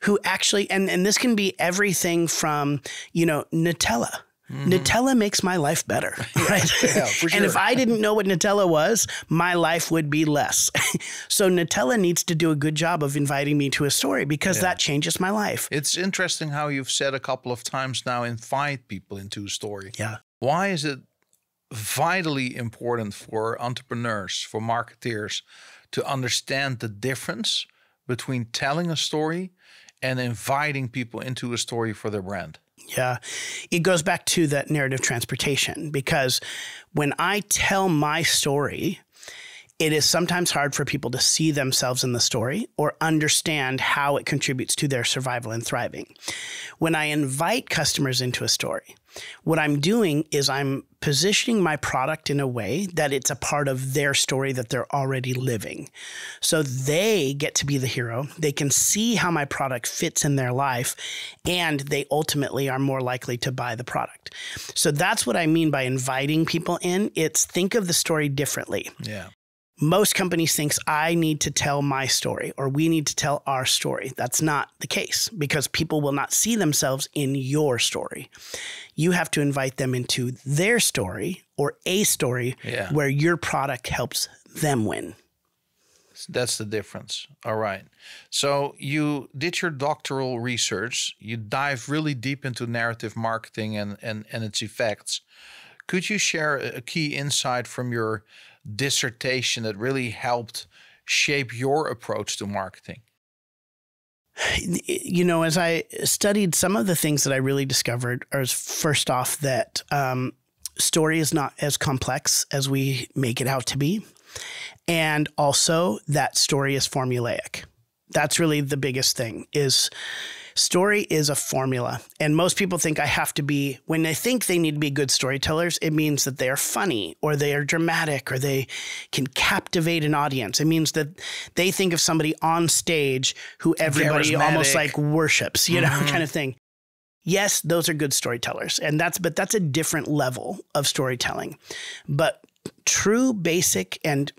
Speaker 1: who actually, and this can be everything from, Nutella. Mm-hmm. Nutella makes my life better, right?
Speaker 5: Yeah, for sure.
Speaker 1: And if I didn't know what Nutella was, my life would be less. So Nutella needs to do a good job of inviting me to a story because that changes my life.
Speaker 5: It's interesting how you've said a couple of times now, invite people into a story.
Speaker 1: Yeah.
Speaker 5: Why is it vitally important for entrepreneurs, for marketeers, to understand the difference between telling a story and inviting people into a story for their brand?
Speaker 1: Yeah, it goes back to that narrative transportation, because when I tell my story, it is sometimes hard for people to see themselves in the story or understand how it contributes to their survival and thriving. When I invite customers into a story, what I'm doing is I'm positioning my product in a way that it's a part of their story that they're already living. So they get to be the hero. They can see how my product fits in their life, and they ultimately are more likely to buy the product. So that's what I mean by inviting people in. It's think of the story differently.
Speaker 5: Yeah.
Speaker 1: Most companies think I need to tell my story or we need to tell our story. That's not the case, because people will not see themselves in your story. You have to invite them into their story or a story where your product helps them win.
Speaker 5: That's the difference. All right. So you did your doctoral research. You dive really deep into narrative marketing and its effects. Could you share a key insight from your dissertation that really helped shape your approach to marketing?
Speaker 1: As I studied, some of the things that I really discovered are, first off, that story is not as complex as we make it out to be. And also that story is formulaic. That's really the biggest thing, is Story is a formula. And most people think when they think they need to be good storytellers, it means that they are funny or they are dramatic or they can captivate an audience. It means that they think of somebody on stage who everybody almost like worships, kind of thing. Yes, those are good storytellers. But that's a different level of storytelling. But true, basic, and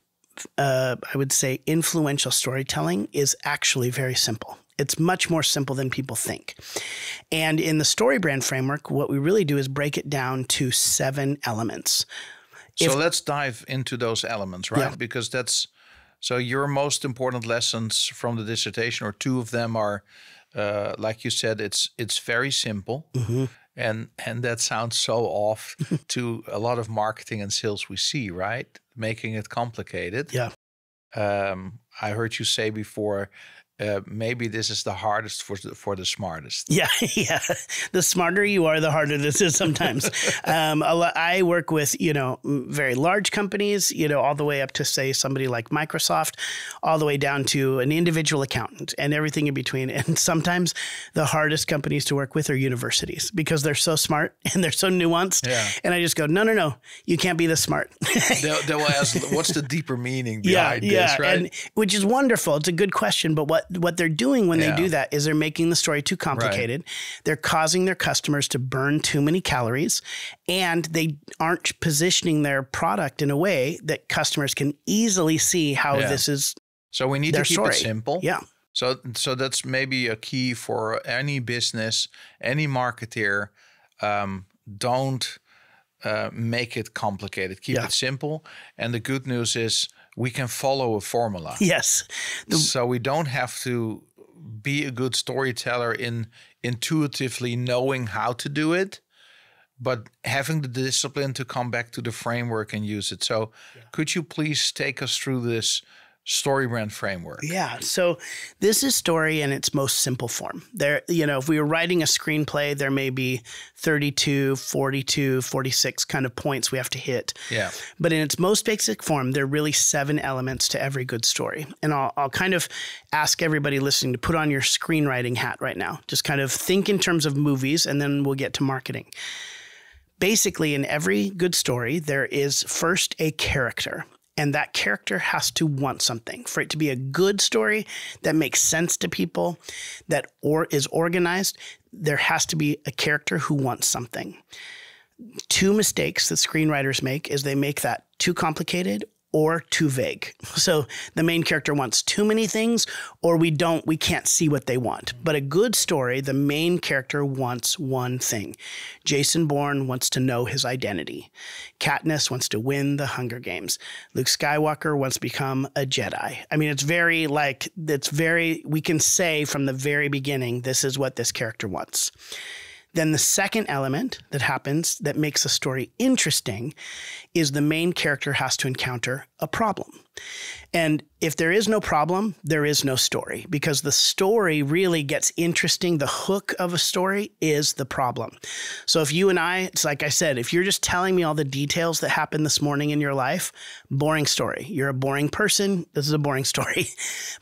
Speaker 1: I would say influential storytelling is actually very simple. It's much more simple than people think. And in the StoryBrand framework, what we really do is break it down to 7 elements.
Speaker 5: So let's dive into those elements, right?
Speaker 1: Yeah.
Speaker 5: Because so your most important lessons from the dissertation, or 2 of them are, like you said, it's very simple. Mm-hmm. And that sounds so off to a lot of marketing and sales we see, right? Making it complicated.
Speaker 1: Yeah.
Speaker 5: I heard you say before, maybe this is the hardest for the smartest.
Speaker 1: Yeah. The smarter you are, the harder this is sometimes. I work with, very large companies, all the way up to, say, somebody like Microsoft, all the way down to an individual accountant and everything in between. And sometimes the hardest companies to work with are universities because they're so smart and they're so nuanced. Yeah. And I just go, no, you can't be this smart.
Speaker 5: They will ask, what's the deeper meaning behind this, right?
Speaker 1: And, which is wonderful. It's a good question. But what they're doing when they do that is they're making the story too complicated. Right. They're causing their customers to burn too many calories, and they aren't positioning their product in a way that customers can easily see how this is.
Speaker 5: So we need to keep it simple.
Speaker 1: Yeah.
Speaker 5: So that's maybe a key for any business, any marketeer. Don't make it complicated. Keep it simple. And the good news is, we can follow a formula.
Speaker 1: Yes.
Speaker 5: So we don't have to be a good storyteller in intuitively knowing how to do it, but having the discipline to come back to the framework and use it. So could you please take us through this StoryBrand framework?
Speaker 1: Yeah. So this is story in its most simple form. There, if we were writing a screenplay, there may be 32, 42, 46 kind of points we have to hit. Yeah. But in its most basic form, there are really 7 elements to every good story. And I'll kind of ask everybody listening to put on your screenwriting hat right now. Just kind of think in terms of movies, and then we'll get to marketing. Basically, in every good story, there is first a character. And that character has to want something. For it to be a good story that makes sense to people, that is organized, there has to be a character who wants something. 2 mistakes that screenwriters make is they make that too complicated or too vague. So the main character wants too many things, or we can't see what they want. But a good story, the main character wants one thing. Jason Bourne wants to know his identity. Katniss wants to win the Hunger Games. Luke Skywalker wants to become a Jedi. I mean, we can say from the very beginning, this is what this character wants. Then the second element that happens that makes a story interesting is the main character has to encounter a problem. And if there is no problem, there is no story, because the story really gets interesting. The hook of a story is the problem. So if you and it's like I said, if you're just telling me all the details that happened this morning in your life, boring story. You're a boring person. This is a boring story.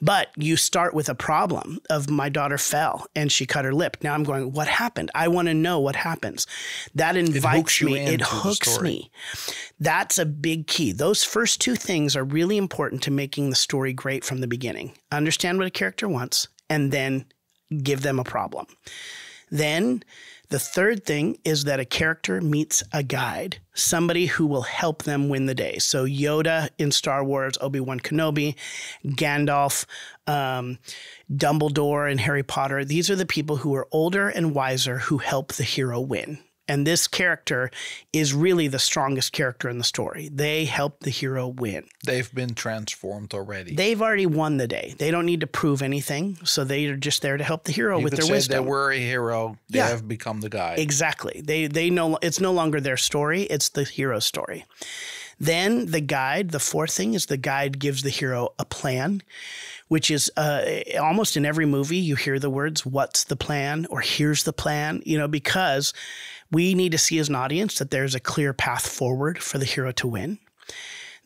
Speaker 1: But you start with a problem of my daughter fell and she cut her lip. Now I'm going, what happened? I want to know what happens. That invites me. It hooks me. That's a big key. Those first 2 things are really important to making the story great from the beginning. Understand what a character wants, and then give them a problem. Then the third thing is that a character meets a guide, somebody who will help them win the day. So Yoda in Star Wars, Obi-Wan Kenobi, Gandalf, Dumbledore in Harry Potter. These are the people who are older and wiser who help the hero win. And this character is really the strongest character in the story. They help the hero win.
Speaker 5: They've been transformed already.
Speaker 1: They've already won the day. They don't need to prove anything. So they are just there to help the hero with their wisdom.
Speaker 5: They were a hero. They have become the guide.
Speaker 1: Exactly. They know it's no longer their story. It's the hero's story. Then the guide, the fourth thing is the guide gives the hero a plan, which is almost in every movie you hear the words, what's the plan? Or here's the plan, because we need to see as an audience that there's a clear path forward for the hero to win.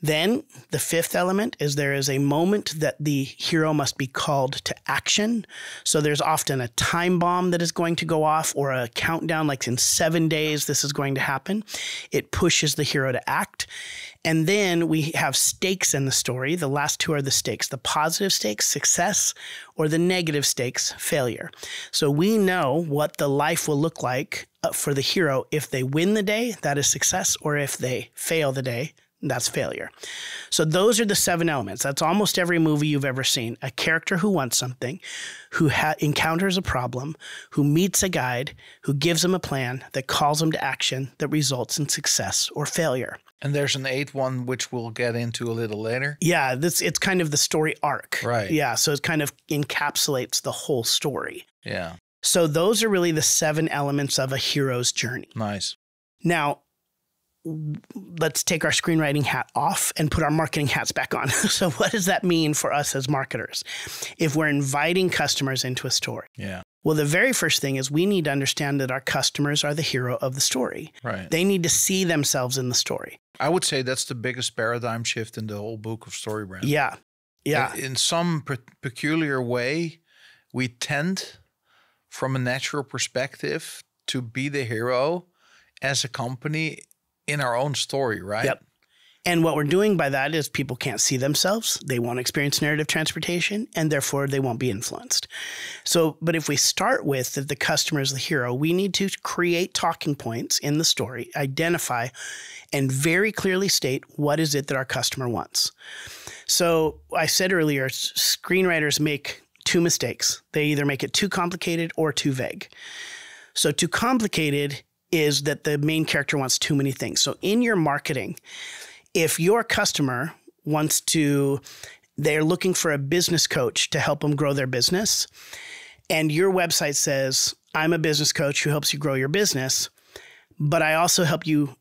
Speaker 1: Then the fifth element is there is a moment that the hero must be called to action. So there's often a time bomb that is going to go off or a countdown, like in 7 days, this is going to happen. It pushes the hero to act. And then we have stakes in the story. The last two are the stakes, the positive stakes, success, or the negative stakes, failure. So we know what the life will look like for the hero if they win the day, that is success, or if they fail the day, that's failure. So those are the 7 elements. That's almost every movie you've ever seen. A character who wants something, who encounters a problem, who meets a guide, who gives them a plan that calls them to action that results in success or failure.
Speaker 5: And there's an 8th one, which we'll get into a little later.
Speaker 1: Yeah, it's kind of the story arc.
Speaker 5: Right.
Speaker 1: Yeah, so it kind of encapsulates the whole story.
Speaker 5: Yeah.
Speaker 1: So those are really the 7 elements of a hero's journey.
Speaker 5: Nice.
Speaker 1: Now, let's take our screenwriting hat off and put our marketing hats back on. So what does that mean for us as marketers if we're inviting customers into a story?
Speaker 5: Yeah.
Speaker 1: Well, the very first thing is we need to understand that our customers are the hero of the story.
Speaker 5: Right.
Speaker 1: They need to see themselves in the story.
Speaker 5: I would say that's the biggest paradigm shift in the whole book of StoryBrand.
Speaker 1: Yeah. Yeah.
Speaker 5: In some peculiar way, we tend, from a natural perspective, to be the hero as a company in our own story, right?
Speaker 1: Yep. And what we're doing by that is people can't see themselves. They won't experience narrative transportation, and therefore they won't be influenced. So, but if we start with that the customer is the hero, we need to create talking points in the story, identify, and very clearly state what is it that our customer wants. So I said earlier, screenwriters make 2 mistakes. They either make it too complicated or too vague. So too complicated is that the main character wants too many things. So in your marketing, if your customer they're looking for a business coach to help them grow their business, and your website says, I'm a business coach who helps you grow your business, but I also help you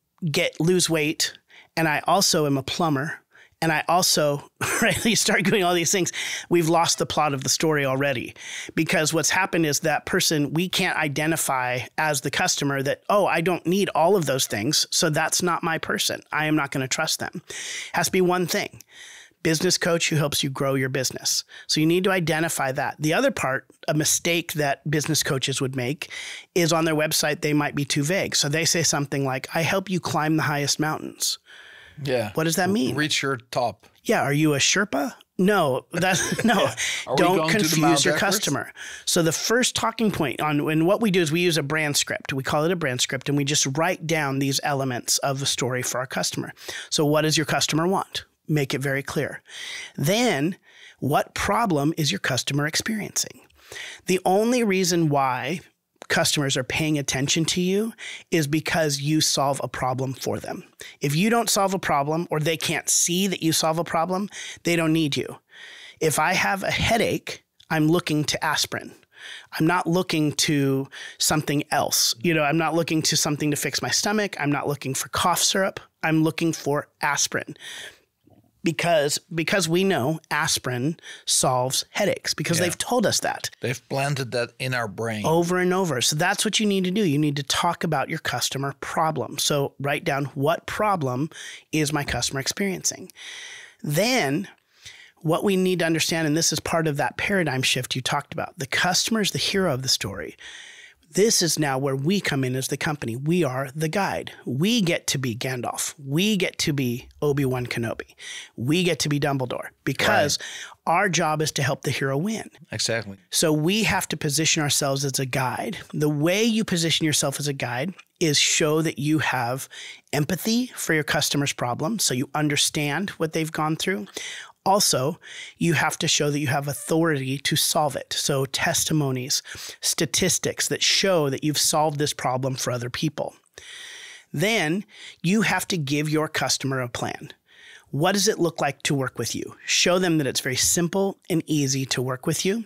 Speaker 1: lose weight, and I also am a plumber, and I also, right, you start doing all these things, we've lost the plot of the story already. Because what's happened is that person, we can't identify as the customer that, oh, I don't need all of those things, so that's not my person. I am not going to trust them. It has to be one thing. Business coach who helps you grow your business. So you need to identify that. The other part, a mistake that business coaches would make is on their website, they might be too vague. So they say something like, I help you climb the highest mountains.
Speaker 5: Yeah.
Speaker 1: What does that mean?
Speaker 5: Reach your top.
Speaker 1: Yeah. Are you a Sherpa? No, that's no. Don't confuse your customer. So the first talking point and what we do is we use a brand script. We call it a brand script, and we just write down these elements of the story for our customer. So what does your customer want? Make it very clear. Then what problem is your customer experiencing? The only reason why customers are paying attention to you is because you solve a problem for them. If you don't solve a problem or they can't see that you solve a problem, they don't need you. If I have a headache, I'm looking to aspirin. I'm not looking to something else. I'm not looking to something to fix my stomach. I'm not looking for cough syrup. I'm looking for aspirin. Because we know aspirin solves headaches because they've told us that.
Speaker 5: They've planted that in our brain.
Speaker 1: Over and over. So that's what you need to do. You need to talk about your customer problem. So write down what problem is my customer experiencing. Then what we need to understand, and this is part of that paradigm shift you talked about, the customer is the hero of the story. This is now where we come in as the company. We are the guide. We get to be Gandalf. We get to be Obi-Wan Kenobi. We get to be Dumbledore because our job is to help the hero win.
Speaker 5: Exactly.
Speaker 1: So we have to position ourselves as a guide. The way you position yourself as a guide is show that you have empathy for your customer's problem, so you understand what they've gone through. Also, you have to show that you have authority to solve it. So testimonies, statistics that show that you've solved this problem for other people. Then you have to give your customer a plan. What does it look like to work with you? Show them that it's very simple and easy to work with you.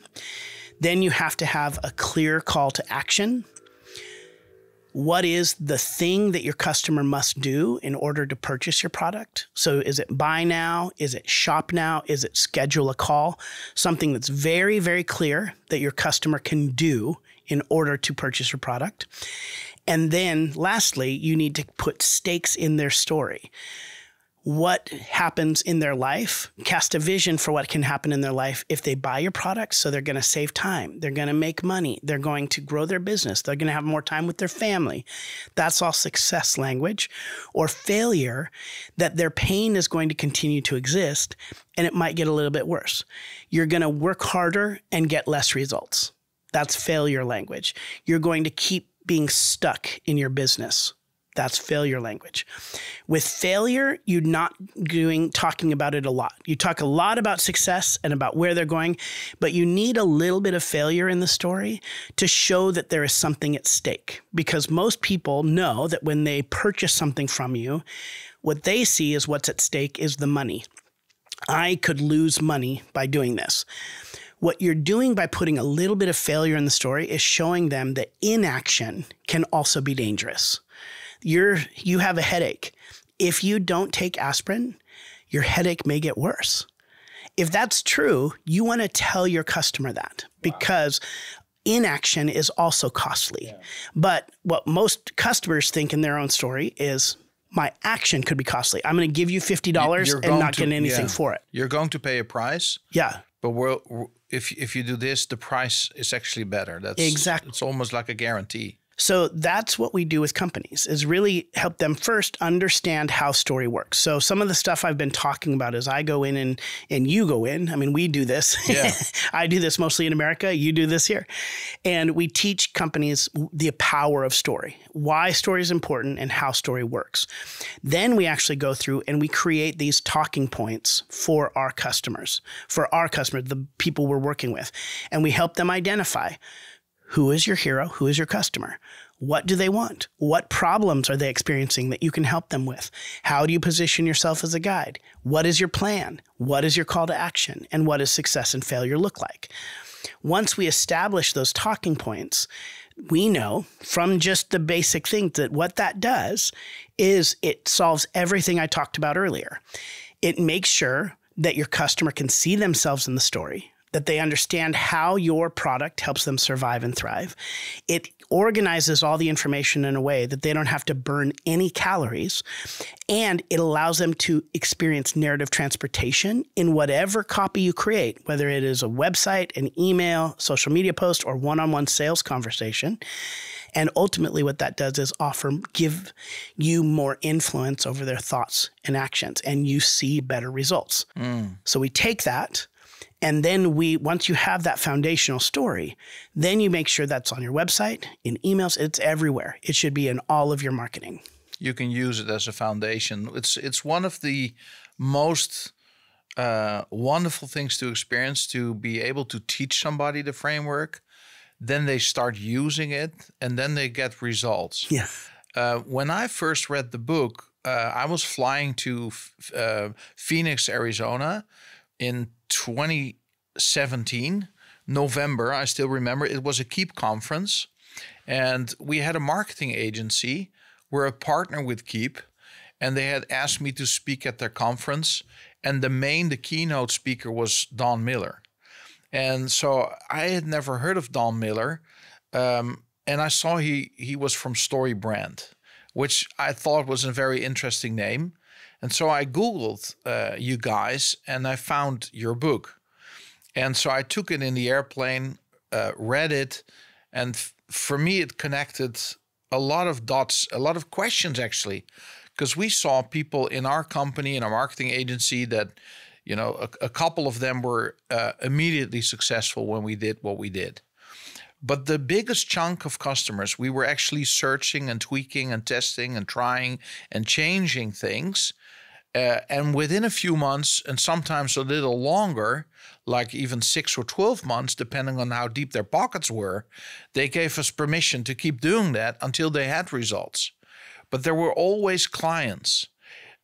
Speaker 1: Then you have to have a clear call to action. What is the thing that your customer must do in order to purchase your product? So is it buy now? Is it shop now? Is it schedule a call? Something that's very, very clear that your customer can do in order to purchase your product. And then lastly, you need to put stakes in their story. what happens in their life, cast a vision for what can happen in their life if they buy your products. So they're going to save time. They're going to make money. They're going to grow their business. They're going to have more time with their family. That's all success language. Or failure, that their pain is going to continue to exist and it might get a little bit worse. You're going to work harder and get less results. That's failure language. You're going to keep being stuck in your business. That's failure language. With failure, you're not talking about it a lot. You talk a lot about success and about where they're going, but you need a little bit of failure in the story to show that there is something at stake. Because most people know that when they purchase something from you, what they see is what's at stake is the money. I could lose money by doing this. What you're doing by putting a little bit of failure in the story is showing them that inaction can also be dangerous. You have a headache. If you don't take aspirin, your headache may get worse. If that's true, you want to tell your customer that because inaction is also costly. Yeah. But what most customers think in their own story is, my action could be costly. I'm going to give you $50 and not get anything for it.
Speaker 5: You're going to pay a price.
Speaker 1: Yeah.
Speaker 5: But if you do this, the price is actually better.
Speaker 1: Exactly.
Speaker 5: It's almost like a guarantee.
Speaker 1: So that's what we do with companies, is really help them first understand how story works. So some of the stuff I've been talking about is I go in and you go in. I mean, we do this.
Speaker 5: Yeah.
Speaker 1: I do this mostly in America. You do this here. And we teach companies the power of story, why story is important and how story works. Then we actually go through and we create these talking points for our customers, the people we're working with. And we help them identify who is your hero, who is your customer, what do they want, what problems are they experiencing that you can help them with, how do you position yourself as a guide, what is your plan, what is your call to action, and what does success and failure look like. Once we establish those talking points, we know from just the basic thing that what that does is it solves everything I talked about earlier. It makes sure that your customer can see themselves in the story, that they understand how your product helps them survive and thrive. It organizes all the information in a way that they don't have to burn any calories, and it allows them to experience narrative transportation in whatever copy you create, whether it is a website, an email, social media post, or one-on-one sales conversation. And ultimately what that does is give you more influence over their thoughts and actions, and you see better results. So we take that, and then once you have that foundational story, then you make sure that's on your website, in emails, it's everywhere. It should be in all of your marketing.
Speaker 5: You can use it as a foundation. It's one of the most wonderful things to experience, to be able to teach somebody the framework. Then they start using it, and then they get results.
Speaker 1: Yeah.
Speaker 5: When I first read the book, I was flying to Phoenix, Arizona in 2017, November. I still remember it was a Keep conference, and we had a marketing agency. We're a partner with Keep, and they had asked me to speak at their conference, and the keynote speaker was Don Miller. And so I had never heard of Don Miller, and I saw he was from StoryBrand, which I thought was a very interesting name. And so I Googled you guys, and I found your book. And so I took it in the airplane, read it, and for me it connected a lot of dots, a lot of questions actually, because we saw people in our company, in our marketing agency, that, you know, a couple of them were immediately successful when we did what we did. But the biggest chunk of customers, we were actually searching and tweaking and testing and trying and changing things. And within a few months, and sometimes a little longer, like even 6 or 12 months, depending on how deep their pockets were, they gave us permission to keep doing that until they had results. But there were always clients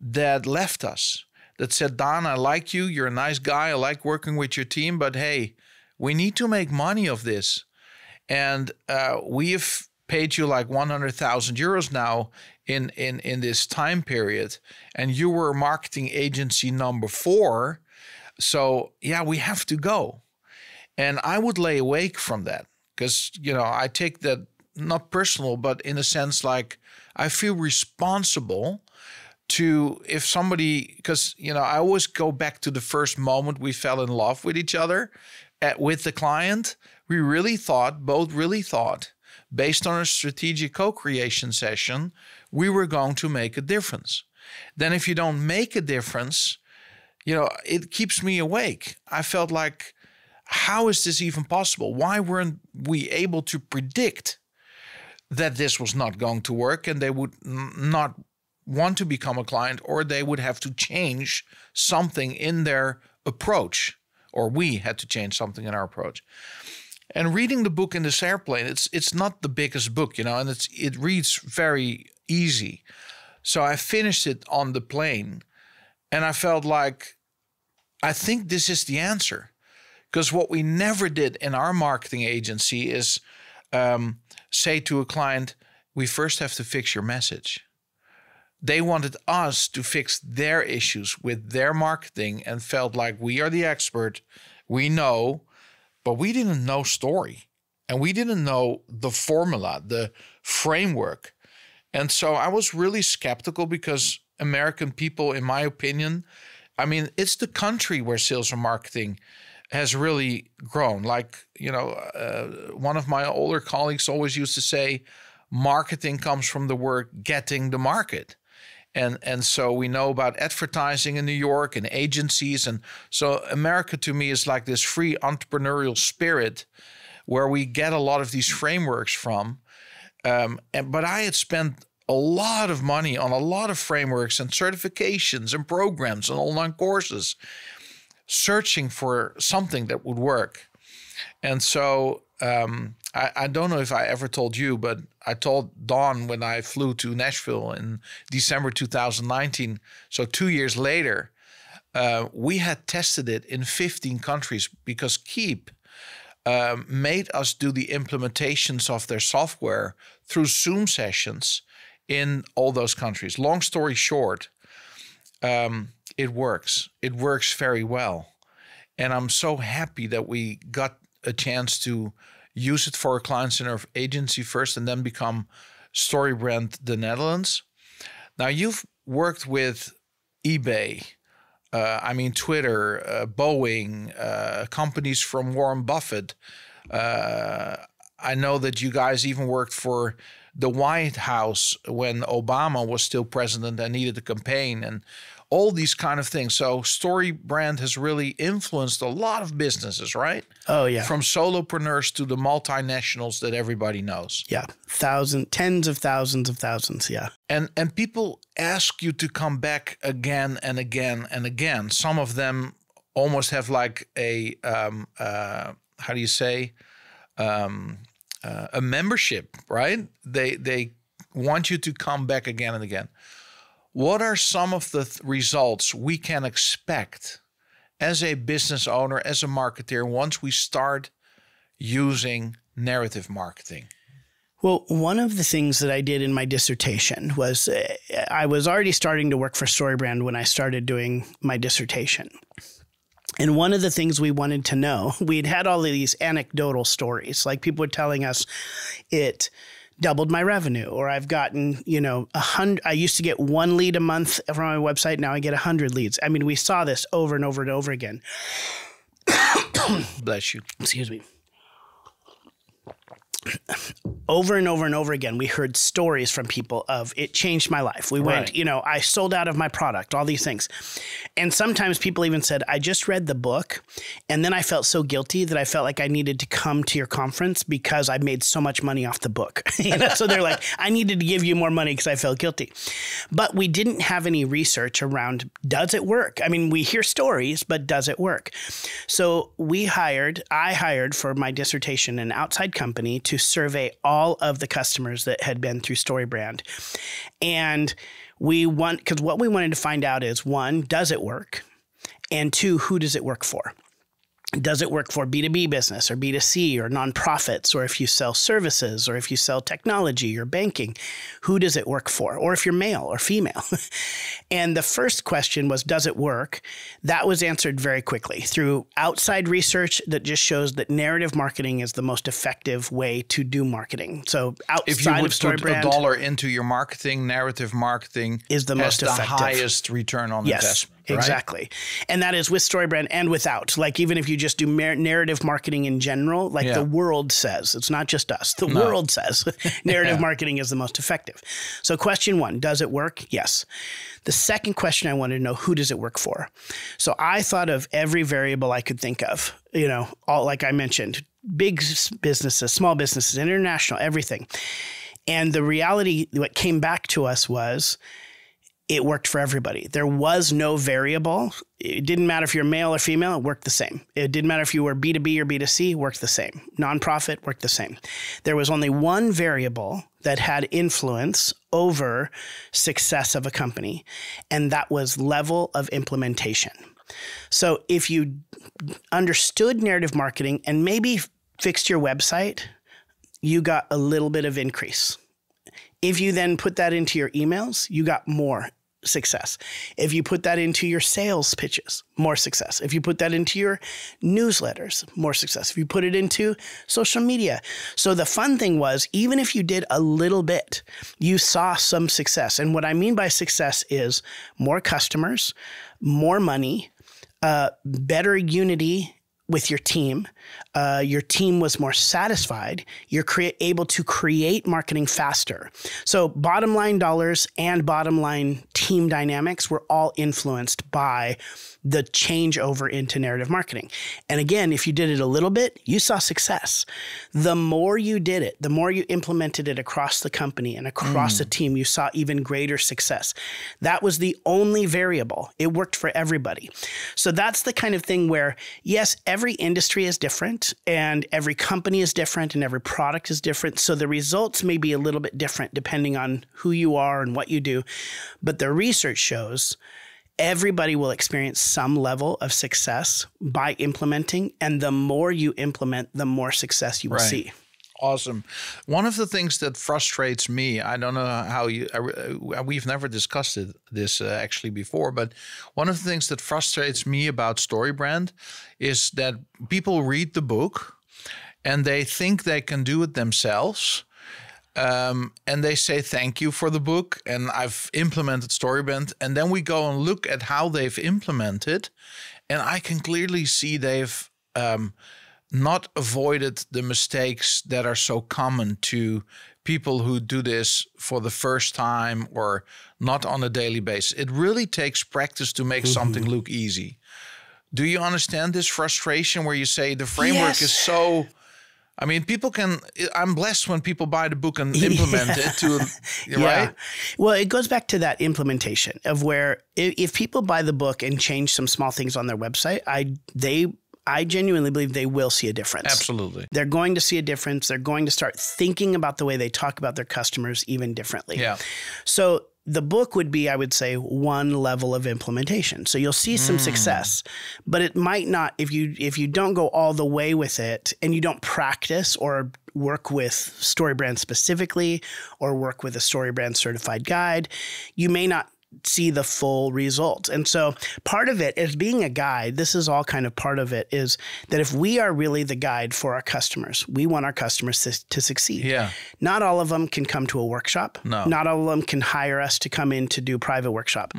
Speaker 5: that left us, that said, Don, I like you. You're a nice guy. I like working with your team. But hey, we need to make money of this. And we have paid you like 100,000 euros now in this time period. And you were marketing agency number 4. So yeah, we have to go. And I would lay awake from that because, you know, I take that not personal, but in a sense like I feel responsible if somebody, because, you know, I always go back to the first moment we fell in love with each other with the client. We both really thought, based on a strategic co-creation session, we were going to make a difference. Then if you don't make a difference, you know, it keeps me awake. I felt like, how is this even possible? Why weren't we able to predict that this was not going to work and they would not want to become a client, or they would have to change something in their approach, or we had to change something in our approach. And reading the book in this airplane, it's not the biggest book, you know, and it reads very easy. So I finished it on the plane, and I felt like, I think this is the answer. Because what we never did in our marketing agency is say to a client, we first have to fix your message. They wanted us to fix their issues with their marketing and felt like we are the expert, we know, but we didn't know story. And we didn't know the formula, the framework. And so I was really skeptical because American people, in my opinion, I mean, it's the country where sales and marketing has really grown. Like, you know, one of my older colleagues always used to say, marketing comes from the word getting the market. And so we know about advertising in New York and agencies. And so America to me is like this free entrepreneurial spirit where we get a lot of these frameworks from. But I had spent a lot of money on a lot of frameworks and certifications and programs and online courses, searching for something that would work. And so I don't know if I ever told you, but I told Dawn when I flew to Nashville in December 2019. So 2 years later, we had tested it in 15 countries because Keep made us do the implementations of their software through Zoom sessions in all those countries. Long story short, it works. It works very well. And I'm so happy that we got a chance to use it for our clients in our agency first and then become StoryBrand the Netherlands. Now, you've worked with eBay, Twitter, Boeing, companies from Warren Buffett. I know that you guys even worked for the White House when Obama was still president and needed a campaign and all these kind of things. So StoryBrand has really influenced a lot of businesses, right?
Speaker 1: Oh, yeah.
Speaker 5: From solopreneurs to the multinationals that everybody knows.
Speaker 1: Yeah. Tens of thousands, yeah.
Speaker 5: And people ask you to come back again and again and again. Some of them almost have like a, a membership, right? They want you to come back again and again. What are some of the results we can expect as a business owner, as a marketer, once we start using narrative marketing?
Speaker 1: Well, one of the things that I did in my dissertation was I was already starting to work for StoryBrand when I started doing my dissertation. And one of the things we wanted to know, we'd had all of these anecdotal stories, like people were telling us it doubled my revenue, or I've gotten, 100. I used to get 1 lead a month from my website. Now I get 100 leads. I mean, we saw this over and over and over again.
Speaker 5: Bless you.
Speaker 1: Excuse me. Over and over and over again, we heard stories from people of it changed my life. We went, I sold out of my product, all these things. And sometimes people even said, I just read the book and then I felt so guilty that I felt like I needed to come to your conference because I made so much money off the book. So they're like, I needed to give you more money because I felt guilty. But we didn't have any research around, does it work? I mean, we hear stories, but does it work? So I hired for my dissertation an outside company to survey all of the customers that had been through StoryBrand. And because what we wanted to find out is, 1, does it work? And 2, who does it work for? Does it work for B2B business or B2C or nonprofits, or if you sell services or if you sell technology or banking? Who does it work for? Or if you're male or female? And the first question was, does it work? That was answered very quickly through outside research that just shows that narrative marketing is the most effective way to do marketing. So outside
Speaker 5: if you would
Speaker 1: of StoryBrand,
Speaker 5: put $1 into your marketing, narrative marketing
Speaker 1: is the most effective.
Speaker 5: The highest return on investment. Right?
Speaker 1: Exactly. And that is with StoryBrand and without. Like even if you just do narrative marketing in general, like the world says, it's not just us, the world says narrative marketing is the most effective. So question 1, does it work? Yes. The second question I wanted to know, who does it work for? So I thought of every variable I could think of, all like I mentioned, big businesses, small businesses, international, everything. And the reality, what came back to us was, it worked for everybody. There was no variable. It didn't matter if you're male or female, it worked the same. It didn't matter if you were B2B or B2C, it worked the same. Nonprofit worked the same. There was only one variable that had influence over success of a company, and that was level of implementation. So if you understood narrative marketing and maybe fixed your website, you got a little bit of increase. If you then put that into your emails, you got more success. If you put that into your sales pitches, more success. If you put that into your newsletters, more success. If you put it into social media. So the fun thing was, even if you did a little bit, you saw some success. And what I mean by success is more customers, more money, better unity with your team. Your team was more satisfied. You're able to create marketing faster. So bottom line dollars and bottom line team dynamics were all influenced by the changeover into narrative marketing. And again, if you did it a little bit, you saw success. The more you did it, the more you implemented it across the company and across the team, you saw even greater success. That was the only variable. It worked for everybody. So that's the kind of thing where, yes, every industry is different and every company is different and every product is different. So the results may be a little bit different depending on who you are and what you do. But the research shows everybody will experience some level of success by implementing, and the more you implement, the more success you will see.
Speaker 5: Awesome. One of the things that frustrates me, I don't know how we've never discussed this actually before, but one of the things that frustrates me about StoryBrand is that people read the book and they think they can do it themselves. And they say, thank you for the book. And I've implemented StoryBrand. And then we go and look at how they've implemented. And I can clearly see they've not avoided the mistakes that are so common to people who do this for the first time or not on a daily basis. It really takes practice to make something look easy. Do you understand this frustration where you say the framework is so... I mean, I'm blessed when people buy the book and implement it right?
Speaker 1: Well, it goes back to that implementation of where if people buy the book and change some small things on their website, I genuinely believe they will see a difference.
Speaker 5: Absolutely.
Speaker 1: They're going to see a difference. They're going to start thinking about the way they talk about their customers even differently.
Speaker 5: Yeah.
Speaker 1: So the book would be, I would say, one level of implementation. So you'll see some success, but it might not, if you don't go all the way with it and you don't practice or work with StoryBrand specifically or work with a StoryBrand certified guide, you may not see the full result. And so part of it is being a guide. This is all kind of part of it, is that if we are really the guide for our customers, we want our customers to succeed.
Speaker 5: Yeah.
Speaker 1: Not all of them can come to a workshop.
Speaker 5: No.
Speaker 1: Not all of them can hire us to come in to do private workshop.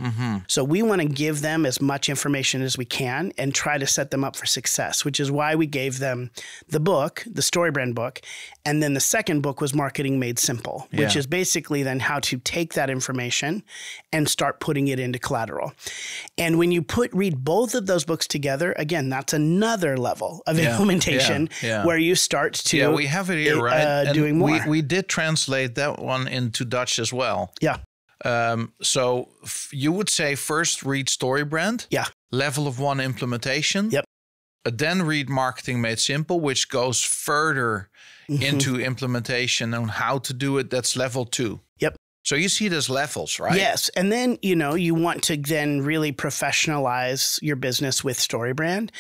Speaker 1: So we want to give them as much information as we can and try to set them up for success, which is why we gave them the book, the StoryBrand book. And then the second book was Marketing Made Simple, which is basically then how to take that information and start putting it into collateral. And when you read both of those books together, again, that's another level of implementation where you start to
Speaker 5: Yeah, we have it here, right?
Speaker 1: doing more.
Speaker 5: We did translate that one into Dutch as well.
Speaker 1: Yeah.
Speaker 5: So you would say first read StoryBrand.
Speaker 1: Yeah.
Speaker 5: Level of 1 implementation.
Speaker 1: Yep.
Speaker 5: Then read Marketing Made Simple, which goes further into implementation on how to do it. That's level 2.
Speaker 1: Yep.
Speaker 5: So you see it as levels, right?
Speaker 1: Yes. And then, you want to then really professionalize your business with StoryBrand.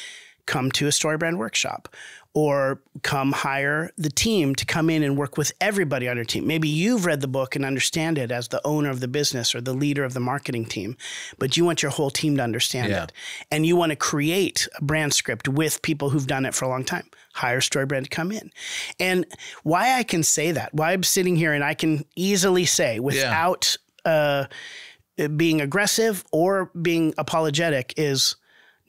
Speaker 1: come to a StoryBrand workshop, or come hire the team to come in and work with everybody on your team. Maybe you've read the book and understand it as the owner of the business or the leader of the marketing team, but you want your whole team to understand it. And you want to create a brand script with people who've done it for a long time. Hire StoryBrand to come in. And why I can say that, why I'm sitting here and I can easily say without being aggressive or being apologetic is,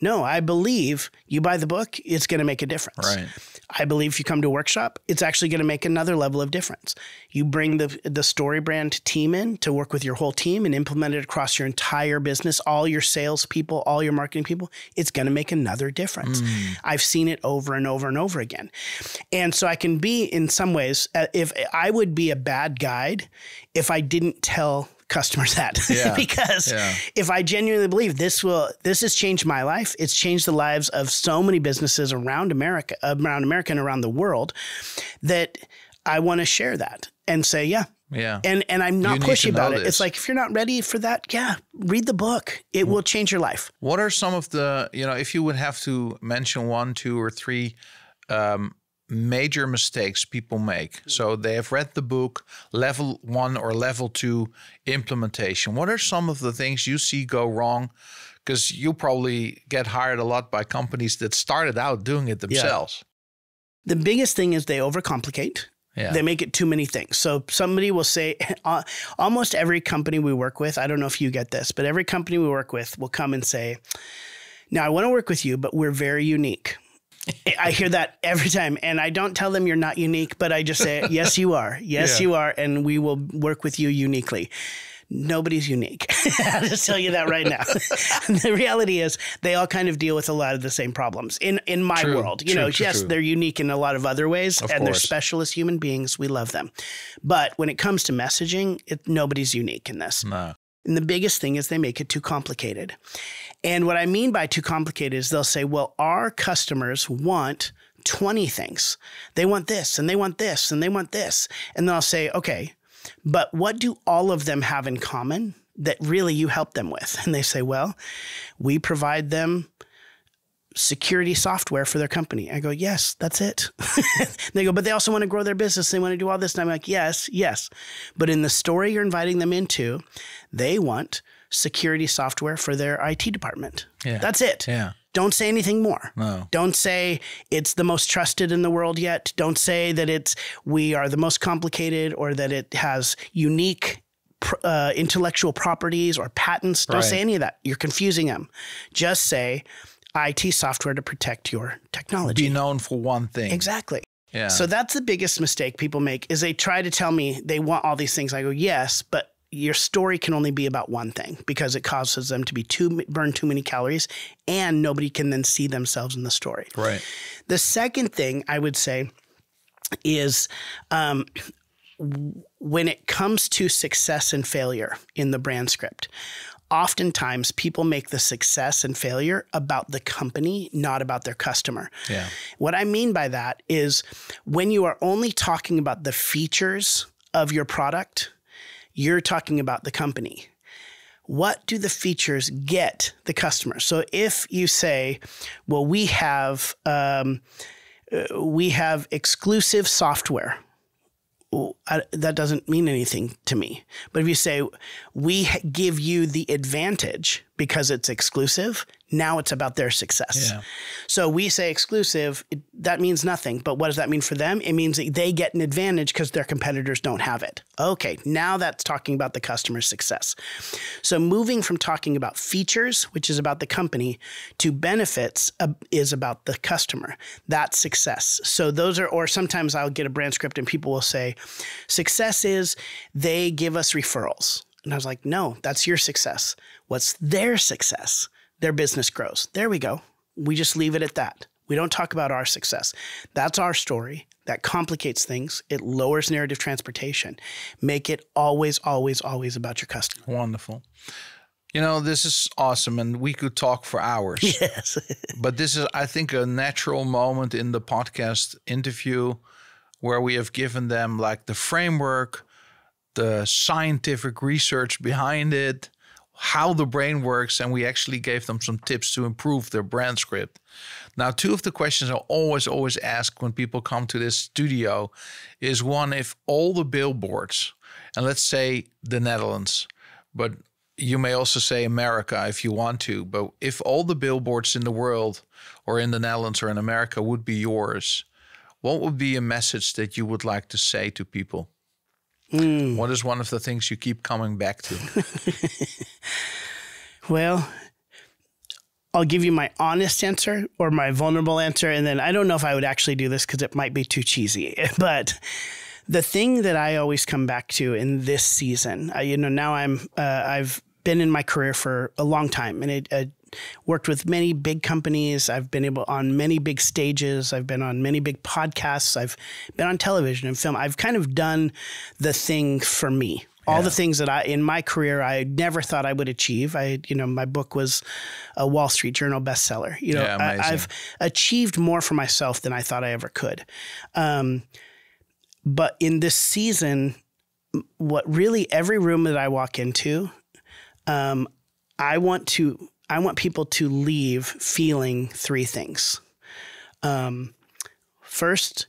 Speaker 1: no, I believe you buy the book, it's going to make a difference.
Speaker 5: Right.
Speaker 1: I believe if you come to a workshop, it's actually going to make another level of difference. You bring the StoryBrand team in to work with your whole team and implement it across your entire business, all your sales people, all your marketing people, it's going to make another difference. I've seen it over and over and over again. And so I can be, in some ways, if I would be a bad guide if I didn't tell customers that. Because if I genuinely believe this has changed my life, it's changed the lives of so many businesses around America and around the world, that I want to share that and say, and I'm not pushy about it. It's like, if you're not ready for that, read the book. It will change your life.
Speaker 5: What are some of the, if you would have to mention 1, 2, or 3 major mistakes people make? So they have read the book, level 1 or level 2 implementation. What are some of the things you see go wrong? Because you probably get hired a lot by companies that started out doing it themselves.
Speaker 1: The biggest thing is they overcomplicate. They make it too many things. So somebody will say, almost every company we work with, I don't know if you get this, but every company we work with will come and say, now I want to work with you, but we're very unique. I hear that every time, and I don't tell them you're not unique, but I just say, yes, you are. Yes, you are. And we will work with you uniquely. Nobody's unique. I'll just tell you that right now. The reality is they all kind of deal with a lot of the same problems in my world. They're unique in a lot of other ways, they're specialist human beings. We love them. But when it comes to messaging, nobody's unique in this.
Speaker 5: No.
Speaker 1: And the biggest thing is they make it too complicated. And what I mean by too complicated is they'll say, well, our customers want 20 things. They want this, and they want this, and they want this. And then I'll say, okay, but what do all of them have in common that really you help them with? And they say, well, we provide them security software for their company. I go, yes, that's it. They go, but they also want to grow their business. They want to do all this. And I'm like, yes. But in the story you're inviting them into, they want security software for their IT department. That's it. Don't say anything more.
Speaker 5: No.
Speaker 1: Don't say it's the most trusted in the world yet. Don't say that we are the most complicated, or that it has unique intellectual properties or patents. Don't say any of that. You're confusing them. Just say IT software to protect your technology.
Speaker 5: Be known for one thing.
Speaker 1: Exactly.
Speaker 5: Yeah.
Speaker 1: So that's the biggest mistake people make, is they try to tell me they want all these things. I go, yes, but your story can only be about one thing, because it causes them to burn too many calories, and nobody can then see themselves in the story.
Speaker 5: Right.
Speaker 1: The second thing I would say is when it comes to success and failure in the brand script, oftentimes people make the success and failure about the company, not about their customer. What I mean by that is, when you are only talking about the features of your product, you're talking about the company. What do the features get the customer? So if you say, well, we have exclusive software, that doesn't mean anything to me. But if you say, we give you the advantage because it's exclusive, now it's about their success. So we say exclusive, that means nothing. But what does that mean for them? It means that they get an advantage because their competitors don't have it. Okay, now that's talking about the customer's success. So moving from talking about features, which is about the company, to benefits is about the customer. That's success. So those are, or sometimes I'll get a brand script and people will say, success is they give us referrals. And I was like, no, that's your success. What's their success? Their business grows. There we go. We just leave it at that. We don't talk about our success. That's our story. That complicates things. It lowers narrative transportation. Make it always, always, always about your customer.
Speaker 5: Wonderful. This is awesome, and we could talk for hours.
Speaker 1: Yes.
Speaker 5: But this is, I think, a natural moment in the podcast interview where we have given them like the framework, the scientific research behind it, how the brain works, and we actually gave them some tips to improve their brand script. Now, two of the questions I always ask when people come to this studio is one, if all the billboards, and let's say the Netherlands, but you may also say America if you want to, but if all the billboards in the world or in the Netherlands or in America would be yours, what would be a message that you would like to say to people? What is one of the things you keep coming back to?
Speaker 1: Well, I'll give you my honest answer or my vulnerable answer. And then I don't know if I would actually do this because it might be too cheesy. But the thing that I always come back to in this season, now I've been in my career for a long time, and I worked with many big companies. I've been on many big stages. I've been on many big podcasts. I've been on television and film. I've kind of done the thing for me. All the things that in my career, I never thought I would achieve. My book was a Wall Street Journal bestseller. I've achieved more for myself than I thought I ever could. But in this season, what really every room that I walk into, I want people to leave feeling three things. First,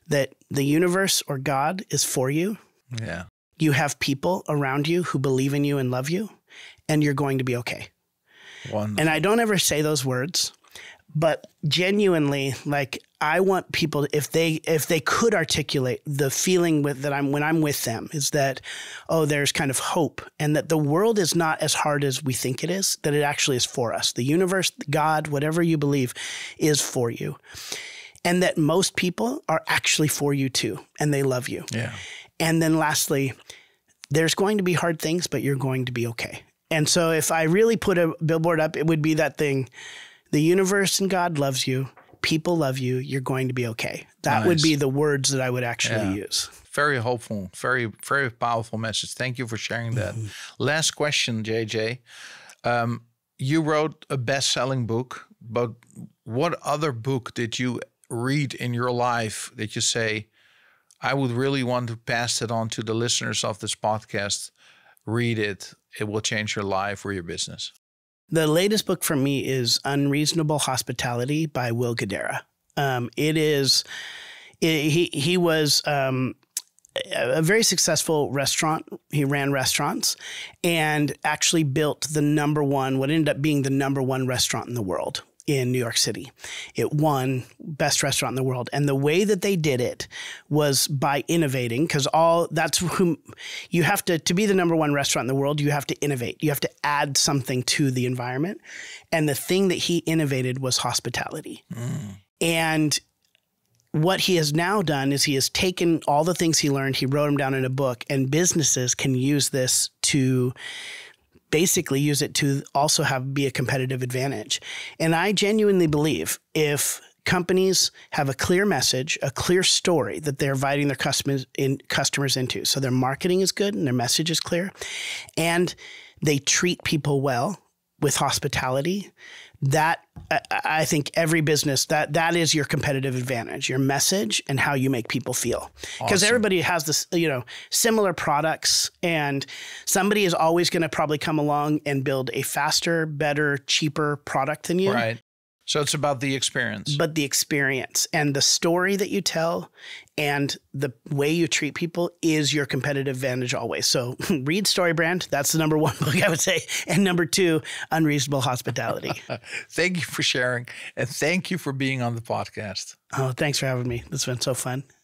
Speaker 1: that the universe or God is for you.
Speaker 5: Yeah.
Speaker 1: You have people around you who believe in you and love you, and you're going to be okay.
Speaker 5: Wonderful.
Speaker 1: And I don't ever say those words, but genuinely, like, I want people, if they could articulate the feeling when I'm with them, is that, there's kind of hope, and that the world is not as hard as we think it is, that it actually is for us. The universe, God, whatever you believe, is for you. And that most people are actually for you too, and they love you.
Speaker 5: Yeah.
Speaker 1: And then lastly, there's going to be hard things, but you're going to be okay. And so if I really put a billboard up, it would be that thing. The universe and God loves you. People love you. You're going to be okay. That would be the words that I would actually use.
Speaker 5: Very hopeful, very, very powerful message. Thank you for sharing that. Last question, JJ. You wrote a best-selling book, but what other book did you read in your life that you say, I would really want to pass it on to the listeners of this podcast? Read it. It will change your life or your business.
Speaker 1: The latest book for me is Unreasonable Hospitality by Will Guidara. He was a very successful restaurant. He ran restaurants and actually built what ended up being the number one restaurant in the world in New York City. It won best restaurant in the world. And the way that they did it was by innovating, because you have to be the number one restaurant in the world, you have to innovate. You have to add something to the environment. And the thing that he innovated was hospitality. And what he has now done is he has taken all the things he learned, he wrote them down in a book, and businesses can use this to basically use it to also be a competitive advantage. And I genuinely believe if companies have a clear message, a clear story that they're inviting their customers into, so their marketing is good and their message is clear, and they treat people well with hospitality, that I think every business, that is your competitive advantage, your message and how you make people feel. Because everybody has this, similar products, and somebody is always going to probably come along and build a faster, better, cheaper product than you.
Speaker 5: Right. So it's about the experience. But
Speaker 1: the experience and the story that you tell and the way you treat people is your competitive advantage always. So read StoryBrand. That's the number one book I would say. And number two, Unreasonable Hospitality.
Speaker 5: Thank you for sharing. And thank you for being on the podcast.
Speaker 1: Oh, thanks for having me. This has been so fun.